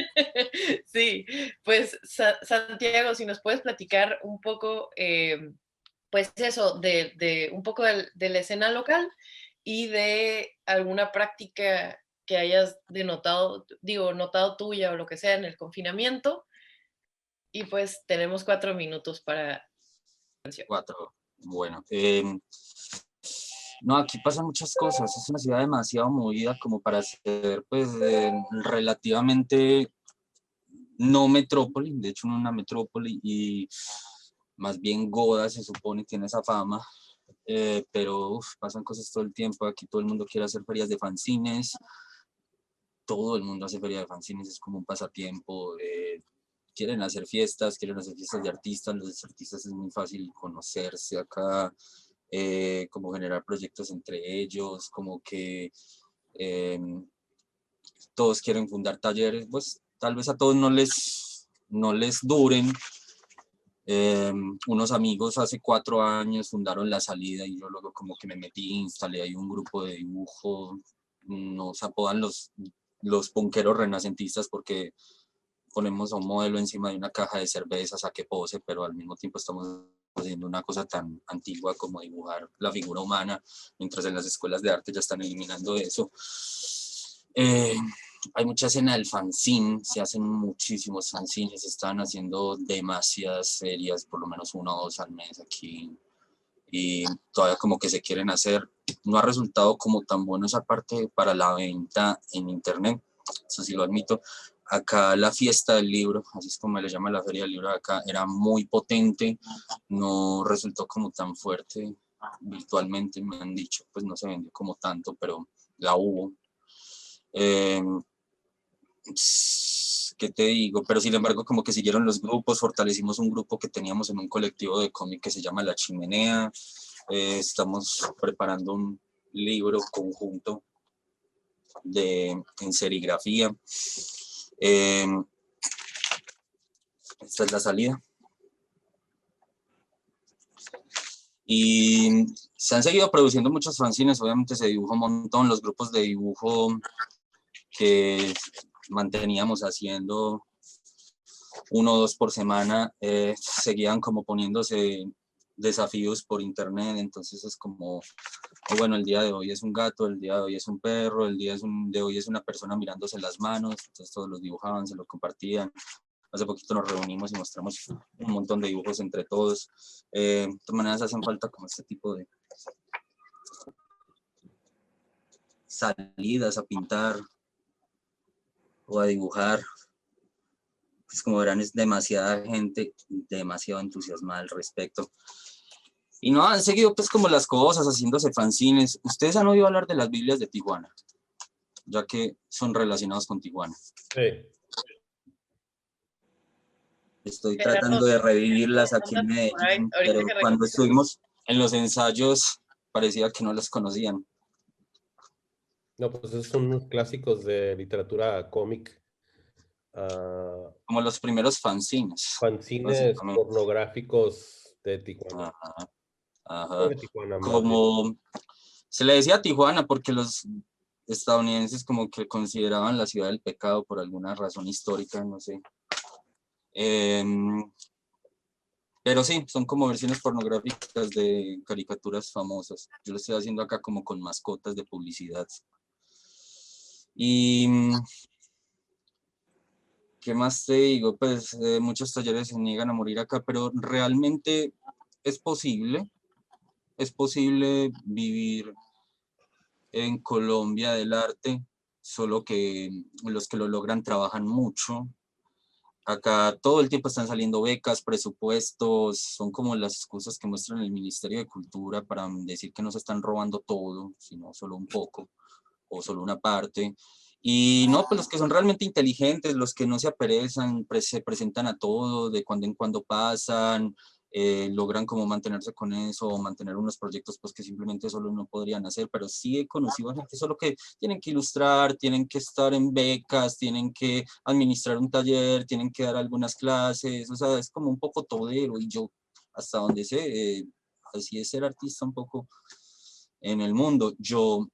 Sí, pues Santiago, si nos puedes platicar un poco, pues eso, de un poco de la escena local y de alguna práctica que hayas notado tuya o lo que sea en el confinamiento. Y pues tenemos 4 minutos para... 4, bueno. No, aquí pasan muchas cosas, es una ciudad demasiado movida como para ser pues relativamente no metrópoli, de hecho no una metrópoli, y más bien Goda se supone tiene esa fama, pero pasan cosas todo el tiempo. Aquí todo el mundo quiere hacer ferias de fanzines, todo el mundo hace feria de fanzines, es como un pasatiempo. Quieren hacer fiestas de artistas, los artistas es muy fácil conocerse acá, como generar proyectos entre ellos, como que todos quieren fundar talleres, pues tal vez a todos no les duren. Unos amigos hace 4 años fundaron La Salida y yo luego como que me metí, instalé ahí un grupo de dibujo. Nos apodan los punqueros renacentistas porque ponemos a un modelo encima de una caja de cervezas a que pose, pero al mismo tiempo estamos haciendo una cosa tan antigua como dibujar la figura humana, mientras en las escuelas de arte ya están eliminando eso. Hay mucha escena del fanzine, se hacen muchísimos fanzines, se están haciendo demasiadas series, por lo menos 1 o 2 al mes aquí, y todavía como que se quieren hacer. No ha resultado como tan bueno esa parte para la venta en internet, eso sí lo admito. Acá la fiesta del libro, así es como le llama la feria del libro de acá, era muy potente, no resultó como tan fuerte virtualmente, me han dicho, pues no se vendió como tanto, pero la hubo. ¿Qué te digo? Pero sin embargo como que siguieron los grupos, fortalecimos un grupo que teníamos en un colectivo de cómic que se llama La Chimenea. Estamos preparando un libro conjunto en serigrafía. Esta es la salida. Y se han seguido produciendo muchos fanzines, obviamente se dibuja un montón, los grupos de dibujo que manteníamos haciendo 1 o 2 por semana, seguían como poniéndose desafíos por internet, entonces es como, bueno, el día de hoy es un gato, el día de hoy es un perro, el día de hoy es una persona mirándose las manos, entonces todos los dibujaban, se los compartían. Hace poquito nos reunimos y mostramos un montón de dibujos entre todos. De todas maneras hacen falta como este tipo de salidas a pintar o a dibujar. Pues como verán es demasiada gente, demasiado entusiasmada al respecto. Y no, han seguido pues como las cosas, haciéndose fanzines. ¿Ustedes han oído hablar de las Biblias de Tijuana? Ya que son relacionados con Tijuana. Sí. Estoy tratando de revivirlas aquí en Medellín, pero cuando estuvimos en los ensayos parecía que no las conocían. No, pues esos son unos clásicos de literatura cómic. Como los primeros fanzines. Fanzines pornográficos de Tijuana. Ajá, ajá. De Tijuana, como se le decía Tijuana porque los estadounidenses como que consideraban la ciudad del pecado por alguna razón histórica, no sé. Pero sí, son como versiones pornográficas de caricaturas famosas. Yo lo estoy haciendo acá como con mascotas de publicidad. Y ¿qué más te digo? Pues muchos talleres se niegan a morir acá, pero realmente es posible vivir en Colombia del arte, solo que los que lo logran trabajan mucho. Acá todo el tiempo están saliendo becas, presupuestos, son como las excusas que muestran el Ministerio de Cultura para decir que no se están robando todo, sino solo un poco o solo una parte. Y no, pues los que son realmente inteligentes, los que no se aperezan, se presentan a todo, de cuando en cuando pasan, logran como mantenerse con eso, o mantener unos proyectos pues que simplemente solo no podrían hacer, pero sí he conocido a gente solo que tienen que ilustrar, tienen que estar en becas, tienen que administrar un taller, tienen que dar algunas clases, o sea, es como un poco todero, y yo hasta donde sé, así es ser artista un poco en el mundo. Yo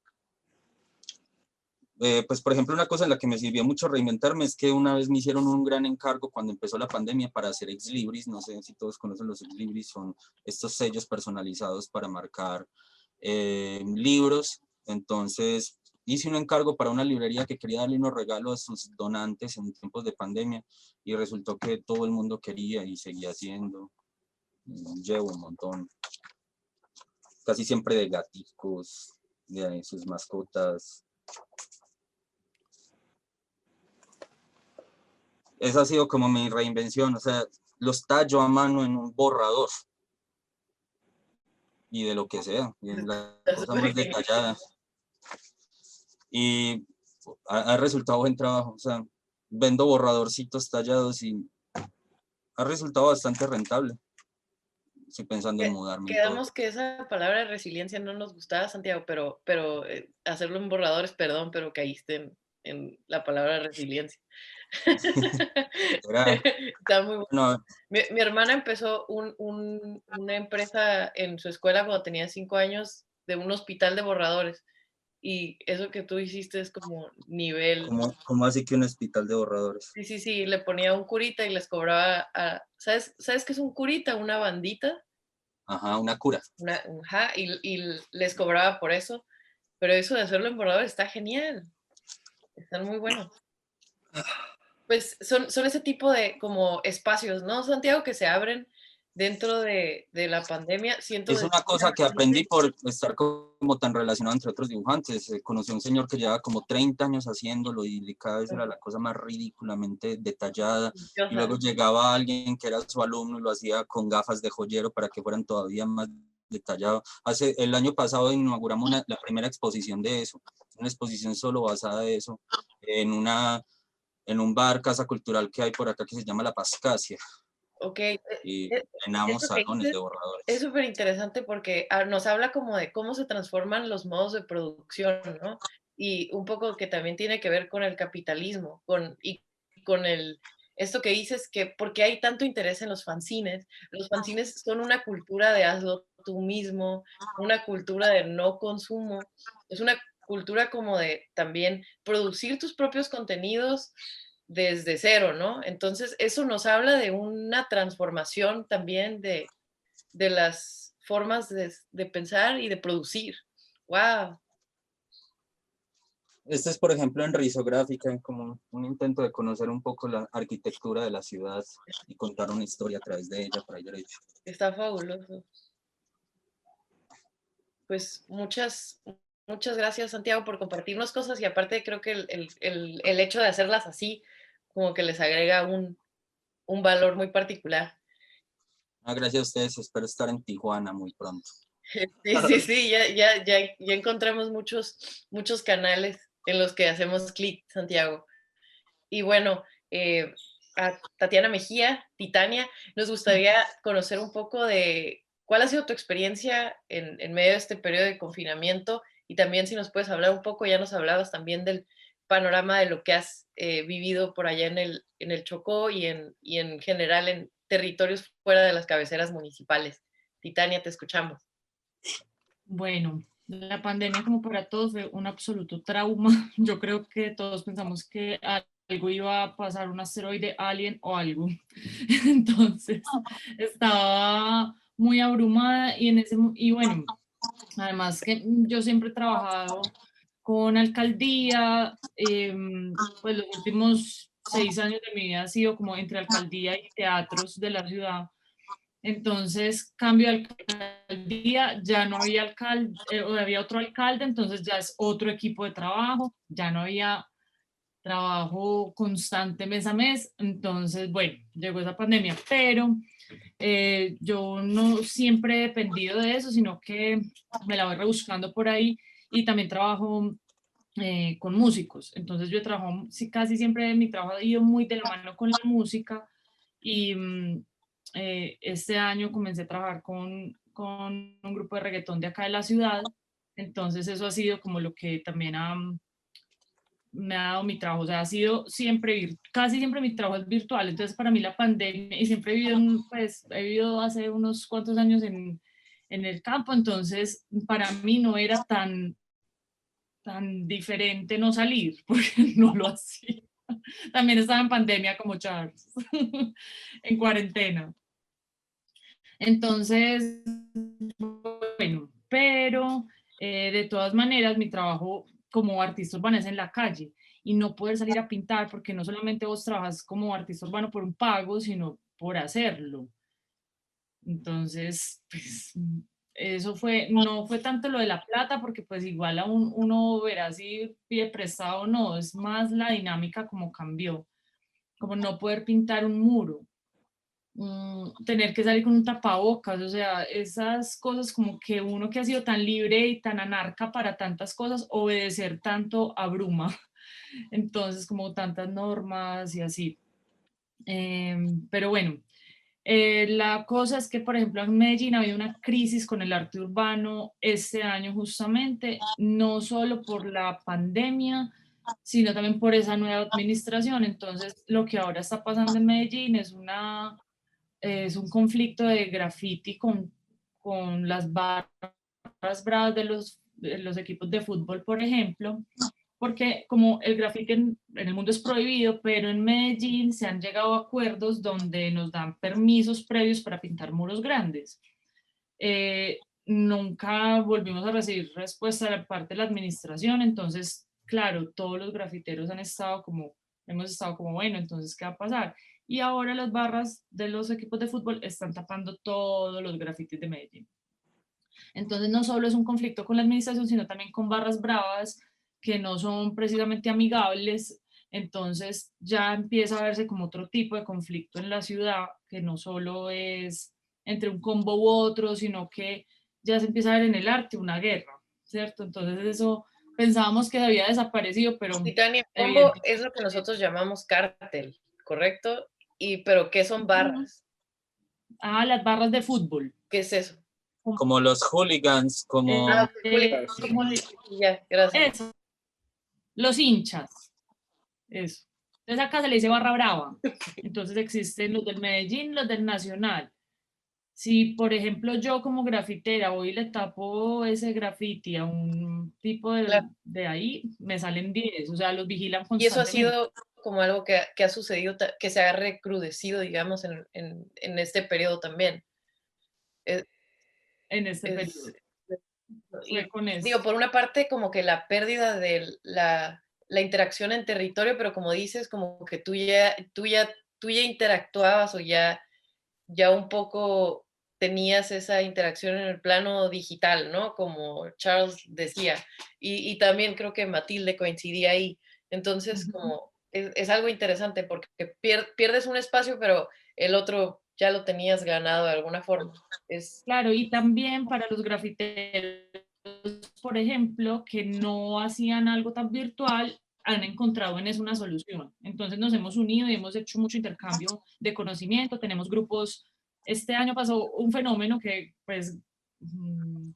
pues por ejemplo una cosa en la que me sirvió mucho reinventarme es que una vez me hicieron un gran encargo cuando empezó la pandemia para hacer ex libris. No sé si todos conocen los ex libris, son estos sellos personalizados para marcar libros. Entonces hice un encargo para una librería que quería darle unos regalos a sus donantes en tiempos de pandemia y resultó que todo el mundo quería y seguía haciendo. Llevo un montón, casi siempre de gaticos, de sus mascotas. Esa ha sido como mi reinvención, o sea, los tallo a mano en un borrador y de lo que sea, y en la cosa más detallada. Y ha resultado buen trabajo, o sea, vendo borradorcitos tallados y ha resultado bastante rentable. Estoy pensando en mudarme. Quedamos que esa palabra de resiliencia no nos gustaba, Santiago, pero hacerlo en borradores, perdón, pero caíste en la palabra resiliencia. Está muy bueno. Mi hermana empezó una empresa en su escuela cuando tenía 5 años de un hospital de borradores. Y eso que tú hiciste es como nivel... ¿Cómo así que un hospital de borradores? Sí, sí, sí, le ponía un curita y les cobraba... ¿Sabes qué es un curita? Una bandita Ajá, una cura. Ajá, y les cobraba por eso. Pero eso de hacerlo en borrador está genial. Están muy buenos. Pues son ese tipo de como espacios, ¿no, Santiago? Que se abren dentro de la pandemia. Siento Es una cosa que aprendí por estar como tan relacionado entre otros dibujantes. Conocí a un señor que llevaba como 30 años haciéndolo y cada vez era la cosa más ridículamente detallada. Y luego llegaba alguien que era su alumno y lo hacía con gafas de joyero para que fueran todavía más detallados. El año pasado inauguramos la primera exposición de eso, una exposición solo basada en eso, en un bar, casa cultural que hay por acá que se llama La Pascasia. Ok. Y llenamos salones de borradores. Es súper interesante porque nos habla como de cómo se transforman los modos de producción, ¿no? Y un poco que también tiene que ver con el capitalismo, y con esto que dices, que porque hay tanto interés en los fanzines. Los fanzines son una cultura de hazlo tú mismo, una cultura de no consumo, es una cultura como de también producir tus propios contenidos desde cero, ¿no? Entonces, eso nos habla de una transformación también de las formas de pensar y de producir. ¡Wow! Este es, por ejemplo, en risográfica, como un intento de conocer un poco la arquitectura de la ciudad y contar una historia a través de ella, por ahí derecho. Está fabuloso. Pues muchas gracias, Santiago, por compartirnos cosas, y aparte creo que el hecho de hacerlas así como que les agrega un valor muy particular. Gracias a ustedes, espero estar en Tijuana muy pronto. Sí, ya encontramos muchos canales en los que hacemos clic, Santiago. Y bueno, a Tatiana Mejía, Titania, nos gustaría conocer un poco de cuál ha sido tu experiencia en medio de este periodo de confinamiento, y también si nos puedes hablar un poco, ya nos hablabas también del panorama de lo que has vivido por allá en el Chocó y en general en territorios fuera de las cabeceras municipales. Titania, te escuchamos. Bueno, la pandemia como para todos fue un absoluto trauma. Yo creo que todos pensamos que algo iba a pasar, un asteroide, alien o algo. Entonces estaba muy abrumada y bueno, además que yo siempre he trabajado con alcaldía, pues los últimos 6 años de mi vida ha sido como entre alcaldía y teatros de la ciudad. Entonces, cambio de alcaldía, ya no había alcalde, o había otro alcalde, entonces ya es otro equipo de trabajo, ya no había trabajo constante mes a mes, entonces, bueno, llegó esa pandemia, pero yo no siempre he dependido de eso, sino que me la voy rebuscando por ahí, y también trabajo con músicos, entonces yo trabajo, casi siempre mi trabajo ha ido muy de la mano con la música, y este año comencé a trabajar con un grupo de reggaetón de acá de la ciudad, entonces eso ha sido como lo que también me ha dado mi trabajo, o sea, ha sido siempre, casi siempre mi trabajo es virtual, entonces para mí la pandemia, y siempre he vivido, pues he vivido hace unos cuantos años en el campo, entonces para mí no era tan diferente no salir, porque no lo hacía. También estaba en pandemia como Charles, en cuarentena. Entonces, bueno, pero de todas maneras mi trabajo como artista urbana es en la calle, y no poder salir a pintar, porque no solamente vos trabajas como artista urbano por un pago, sino por hacerlo. Entonces, pues eso no fue tanto lo de la plata, porque pues igual uno verá si pide prestado o no, es más la dinámica como cambió, como no poder pintar un muro, tener que salir con un tapabocas, o sea, esas cosas como que uno que ha sido tan libre y tan anarca para tantas cosas, obedecer tanto abruma, entonces como tantas normas y así. Pero bueno, la cosa es que, por ejemplo, en Medellín ha habido una crisis con el arte urbano este año justamente, no solo por la pandemia, sino también por esa nueva administración. Entonces, lo que ahora está pasando en Medellín es un conflicto de graffiti con las barras bravas de los equipos de fútbol, por ejemplo, porque como el graffiti en el mundo es prohibido, pero en Medellín se han llegado a acuerdos donde nos dan permisos previos para pintar muros grandes. nunca volvimos a recibir respuesta de parte de la administración, entonces, claro, todos los grafiteros hemos estado como, bueno, entonces, ¿qué va a pasar? Y ahora las barras de los equipos de fútbol están tapando todos los grafitis de Medellín. Entonces, no solo es un conflicto con la administración, sino también con barras bravas que no son precisamente amigables. Entonces, ya empieza a verse como otro tipo de conflicto en la ciudad, que no solo es entre un combo u otro, sino que ya se empieza a ver en el arte una guerra, ¿cierto? Entonces, eso pensábamos que había desaparecido, pero Titania, combo es lo que nosotros llamamos cártel, ¿correcto? ¿Pero qué son barras? Las barras de fútbol. ¿Qué es eso? Como los hooligans, como... Ya, gracias. Eso. Los hinchas. Eso. Entonces acá se le dice barra brava. Entonces existen los del Medellín, los del Nacional. Si, por ejemplo, yo como grafitera voy y le tapo ese grafiti a un tipo de ahí, me salen 10, o sea, los vigilan constantemente. Y eso ha sido como algo que ha sucedido, que se ha recrudecido, digamos, en este periodo también. En este periodo. Y, digo, por una parte, como que la pérdida de la interacción en territorio, pero como dices, como que tú ya interactuabas o ya un poco tenías esa interacción en el plano digital, ¿no? Como Charles decía. Y también creo que Matilde coincidía ahí. Entonces, como es algo interesante porque pierdes un espacio, pero el otro ya lo tenías ganado de alguna forma. Claro, y también para los grafiteros, por ejemplo, que no hacían algo tan virtual, han encontrado en eso una solución. Entonces nos hemos unido y hemos hecho mucho intercambio de conocimiento, tenemos grupos. Este año pasó un fenómeno que, pues,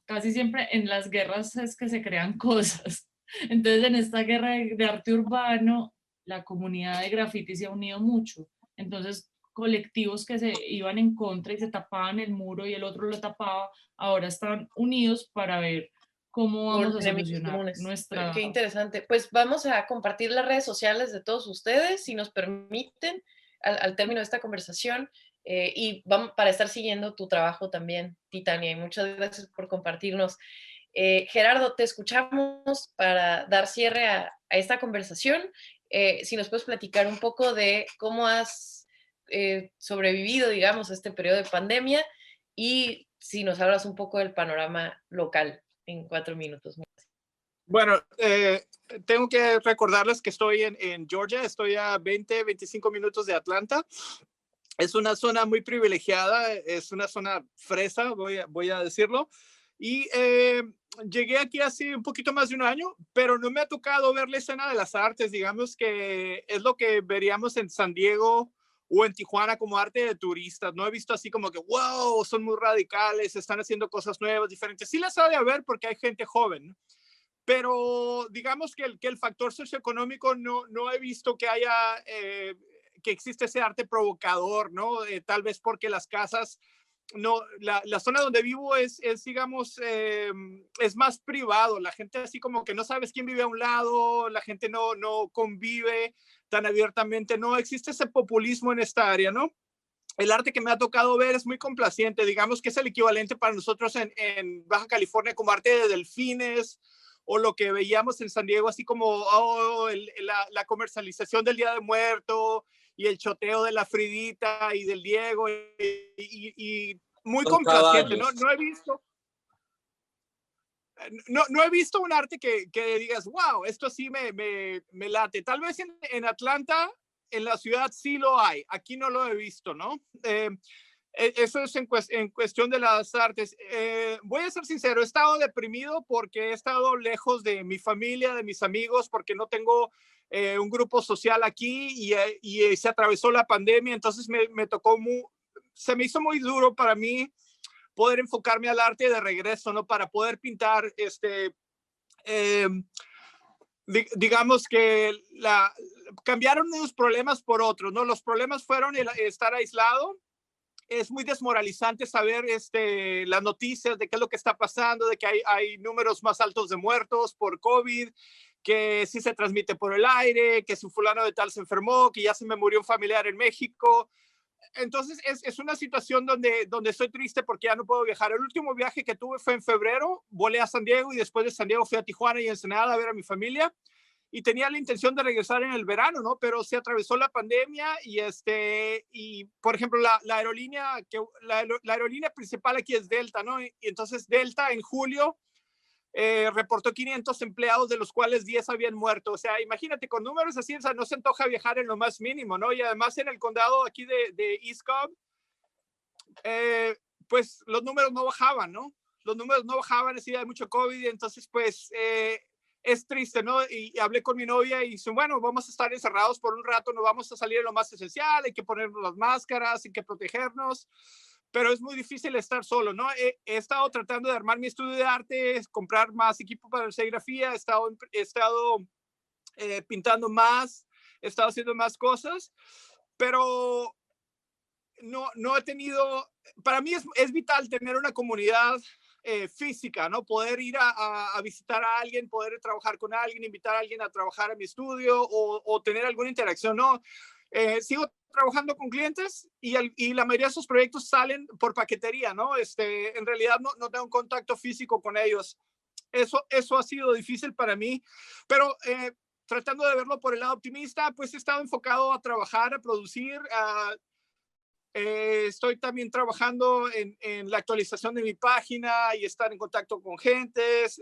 casi siempre en las guerras es que se crean cosas. Entonces, en esta guerra de arte urbano, la comunidad de graffiti se ha unido mucho. Entonces, colectivos que se iban en contra y se tapaban el muro y el otro lo tapaba, ahora están unidos para ver cómo vamos a solucionar nuestra... Qué interesante. Pues vamos a compartir las redes sociales de todos ustedes, si nos permiten, al término de esta conversación, y vamos para estar siguiendo tu trabajo también, Titania, y muchas gracias por compartirnos. Gerardo, te escuchamos para dar cierre a esta conversación. Si nos puedes platicar un poco de cómo has sobrevivido, digamos, a este periodo de pandemia, y si nos hablas un poco del panorama local en 4 minutos. Bueno, tengo que recordarles que estoy en Georgia, estoy a 25 minutos de Atlanta. Es una zona muy privilegiada, es una zona fresa, voy a decirlo. Y llegué aquí hace un poquito más de un año, pero no me ha tocado ver la escena de las artes, digamos que es lo que veríamos en San Diego o en Tijuana como arte de turistas. No he visto así como que, wow, son muy radicales, están haciendo cosas nuevas, diferentes. Sí las ha de haber porque hay gente joven, ¿no? Pero digamos que el factor socioeconómico no he visto que haya, que existe ese arte provocador, ¿no? Tal vez porque las casas, no, la zona donde vivo es digamos, es más privado. La gente así como que no sabes quién vive a un lado, la gente no convive tan abiertamente, no existe ese populismo en esta área, ¿no? El arte que me ha tocado ver es muy complaciente, digamos que es el equivalente para nosotros en Baja California como arte de delfines, o lo que veíamos en San Diego, así como la comercialización del Día de Muerto y el choteo de la Fridita y del Diego, y muy complaciente, ¿no? No he visto un arte que digas, wow, esto sí me late. Tal vez en Atlanta, en la ciudad sí lo hay, aquí no lo he visto, ¿no? Eso es en cuestión de las artes. Voy a ser sincero, he estado deprimido porque he estado lejos de mi familia, de mis amigos, porque no tengo un grupo social aquí y se atravesó la pandemia, entonces me tocó se me hizo muy duro para mí poder enfocarme al arte de regreso, ¿no? Para poder pintar, digamos que cambiaron unos problemas por otros, ¿no? Los problemas fueron el estar aislado. Es muy desmoralizante saber las noticias de qué es lo que está pasando, de que hay números más altos de muertos por COVID, que sí se transmite por el aire, que su fulano de tal se enfermó, que ya se me murió un familiar en México. entonces es una situación donde estoy triste porque ya no puedo viajar. El último viaje que tuve fue en febrero, volé a San Diego y después de San Diego fui a Tijuana y Ensenada a ver a mi familia y tenía la intención de regresar en el verano, ¿no? Pero se atravesó la pandemia y por ejemplo, la aerolínea principal aquí es Delta, ¿no? Y entonces Delta en julio reportó 500 empleados, de los cuales 10 habían muerto. O sea, imagínate, con números así, o sea, no se antoja viajar en lo más mínimo, ¿no? Y además en el condado aquí de East Cobb, pues los números no bajaban, ¿no? Los números no bajaban, así hay mucho COVID, y entonces pues es triste, ¿no? Y hablé con mi novia y dice, bueno, vamos a estar encerrados por un rato, no vamos a salir en lo más esencial, hay que ponernos las máscaras, hay que protegernos, pero es muy difícil estar solo, ¿no? He estado tratando de armar mi estudio de arte, comprar más equipo para la serigrafía, he estado pintando más, he estado haciendo más cosas, pero no he tenido, para mí es vital tener una comunidad física, ¿no? Poder ir a visitar a alguien, poder trabajar con alguien, invitar a alguien a trabajar a mi estudio o tener alguna interacción, ¿no? Sigo trabajando con clientes y la mayoría de sus proyectos salen por paquetería, ¿no? En realidad no tengo un contacto físico con ellos. Eso ha sido difícil para mí, pero tratando de verlo por el lado optimista, pues he estado enfocado a trabajar, a producir, estoy también trabajando en la actualización de mi página y estar en contacto con gentes,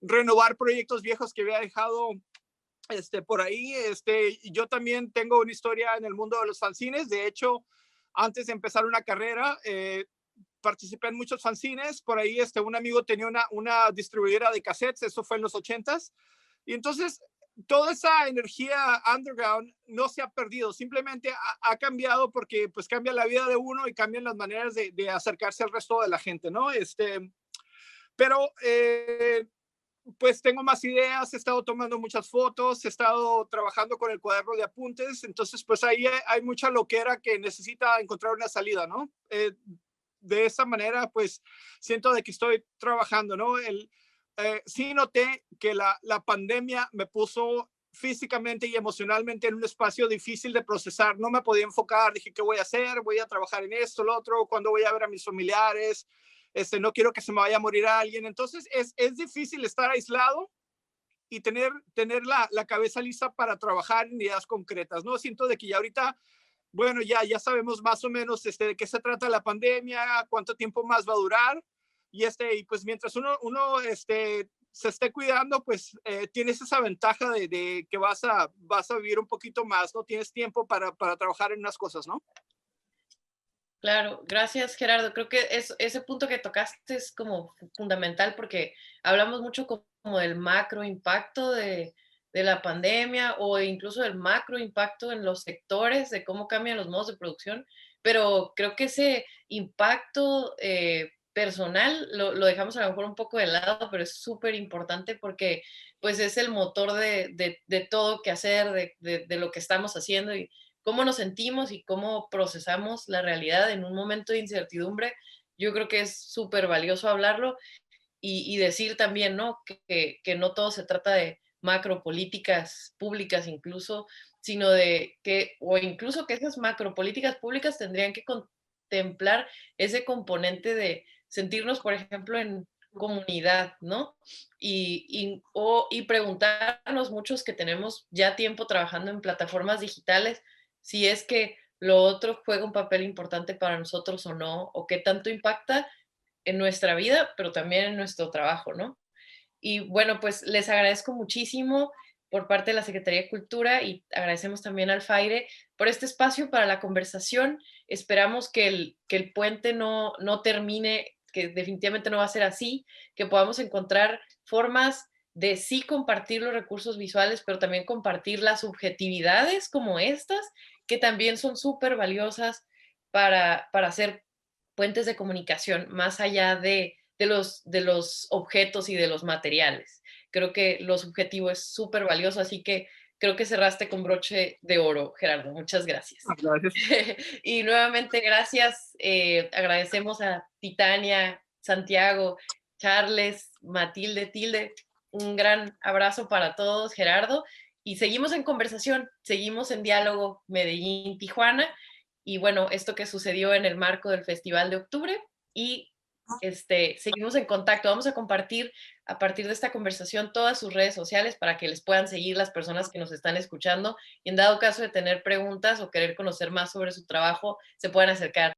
renovar proyectos viejos que había dejado por ahí. Yo también tengo una historia en el mundo de los fanzines. De hecho, antes de empezar una carrera, participé en muchos fanzines. Por ahí un amigo tenía una distribuidora de cassettes, eso fue en los 80s. Y entonces toda esa energía underground no se ha perdido, simplemente ha cambiado porque pues cambia la vida de uno y cambian las maneras de acercarse al resto de la gente, ¿no? Pero pues tengo más ideas, he estado tomando muchas fotos, he estado trabajando con el cuaderno de apuntes, entonces pues ahí hay mucha loquera que necesita encontrar una salida, ¿no? De esa manera pues siento de que estoy trabajando, ¿no? Sí noté que la pandemia me puso físicamente y emocionalmente en un espacio difícil de procesar. No me podía enfocar. Dije, ¿qué voy a hacer? Voy a trabajar en esto, lo otro. ¿Cuándo voy a ver a mis familiares? No quiero que se me vaya a morir alguien. Entonces es difícil estar aislado y tener la cabeza lista para trabajar en ideas concretas, ¿no? Siento de que ya ahorita, bueno, ya sabemos más o menos de qué se trata la pandemia, cuánto tiempo más va a durar. Y pues mientras uno se esté cuidando, pues tienes esa ventaja de que vas a vivir un poquito más, ¿no? Tienes tiempo para trabajar en unas cosas, ¿no? Claro, gracias Gerardo. Creo que ese punto que tocaste es como fundamental porque hablamos mucho como del macro impacto de la pandemia o incluso del macro impacto en los sectores, de cómo cambian los modos de producción, pero creo que ese impacto personal lo dejamos a lo mejor un poco de lado, pero es súper importante porque pues es el motor de todo que hacer, de lo que estamos haciendo y cómo nos sentimos y cómo procesamos la realidad en un momento de incertidumbre. Yo creo que es súper valioso hablarlo y decir también, ¿no? Que no todo se trata de macropolíticas públicas incluso, sino o incluso que esas macropolíticas públicas tendrían que contemplar ese componente de sentirnos, por ejemplo, en comunidad, ¿no? Y preguntarnos muchos que tenemos ya tiempo trabajando en plataformas digitales, si es que lo otro juega un papel importante para nosotros o no, o qué tanto impacta en nuestra vida, pero también en nuestro trabajo, ¿no? Y bueno, pues les agradezco muchísimo por parte de la Secretaría de Cultura y agradecemos también al FAIRE por este espacio para la conversación. Esperamos que el puente no termine, que definitivamente no va a ser así, que podamos encontrar formas de sí compartir los recursos visuales, pero también compartir las subjetividades como estas, que también son súper valiosas para hacer puentes de comunicación más allá de los objetos y de los materiales. Creo que lo subjetivo es súper valioso, así que creo que cerraste con broche de oro, Gerardo. Muchas gracias. Gracias. Y nuevamente, gracias. Agradecemos a Titania, Santiago, Charles, Matilde, Tilde. Un gran abrazo para todos, Gerardo. y seguimos en conversación, seguimos en diálogo Medellín-Tijuana, y bueno, esto que sucedió en el marco del Festival de Octubre, y seguimos en contacto. Vamos a compartir a partir de esta conversación todas sus redes sociales para que les puedan seguir las personas que nos están escuchando, y en dado caso de tener preguntas o querer conocer más sobre su trabajo, se puedan acercar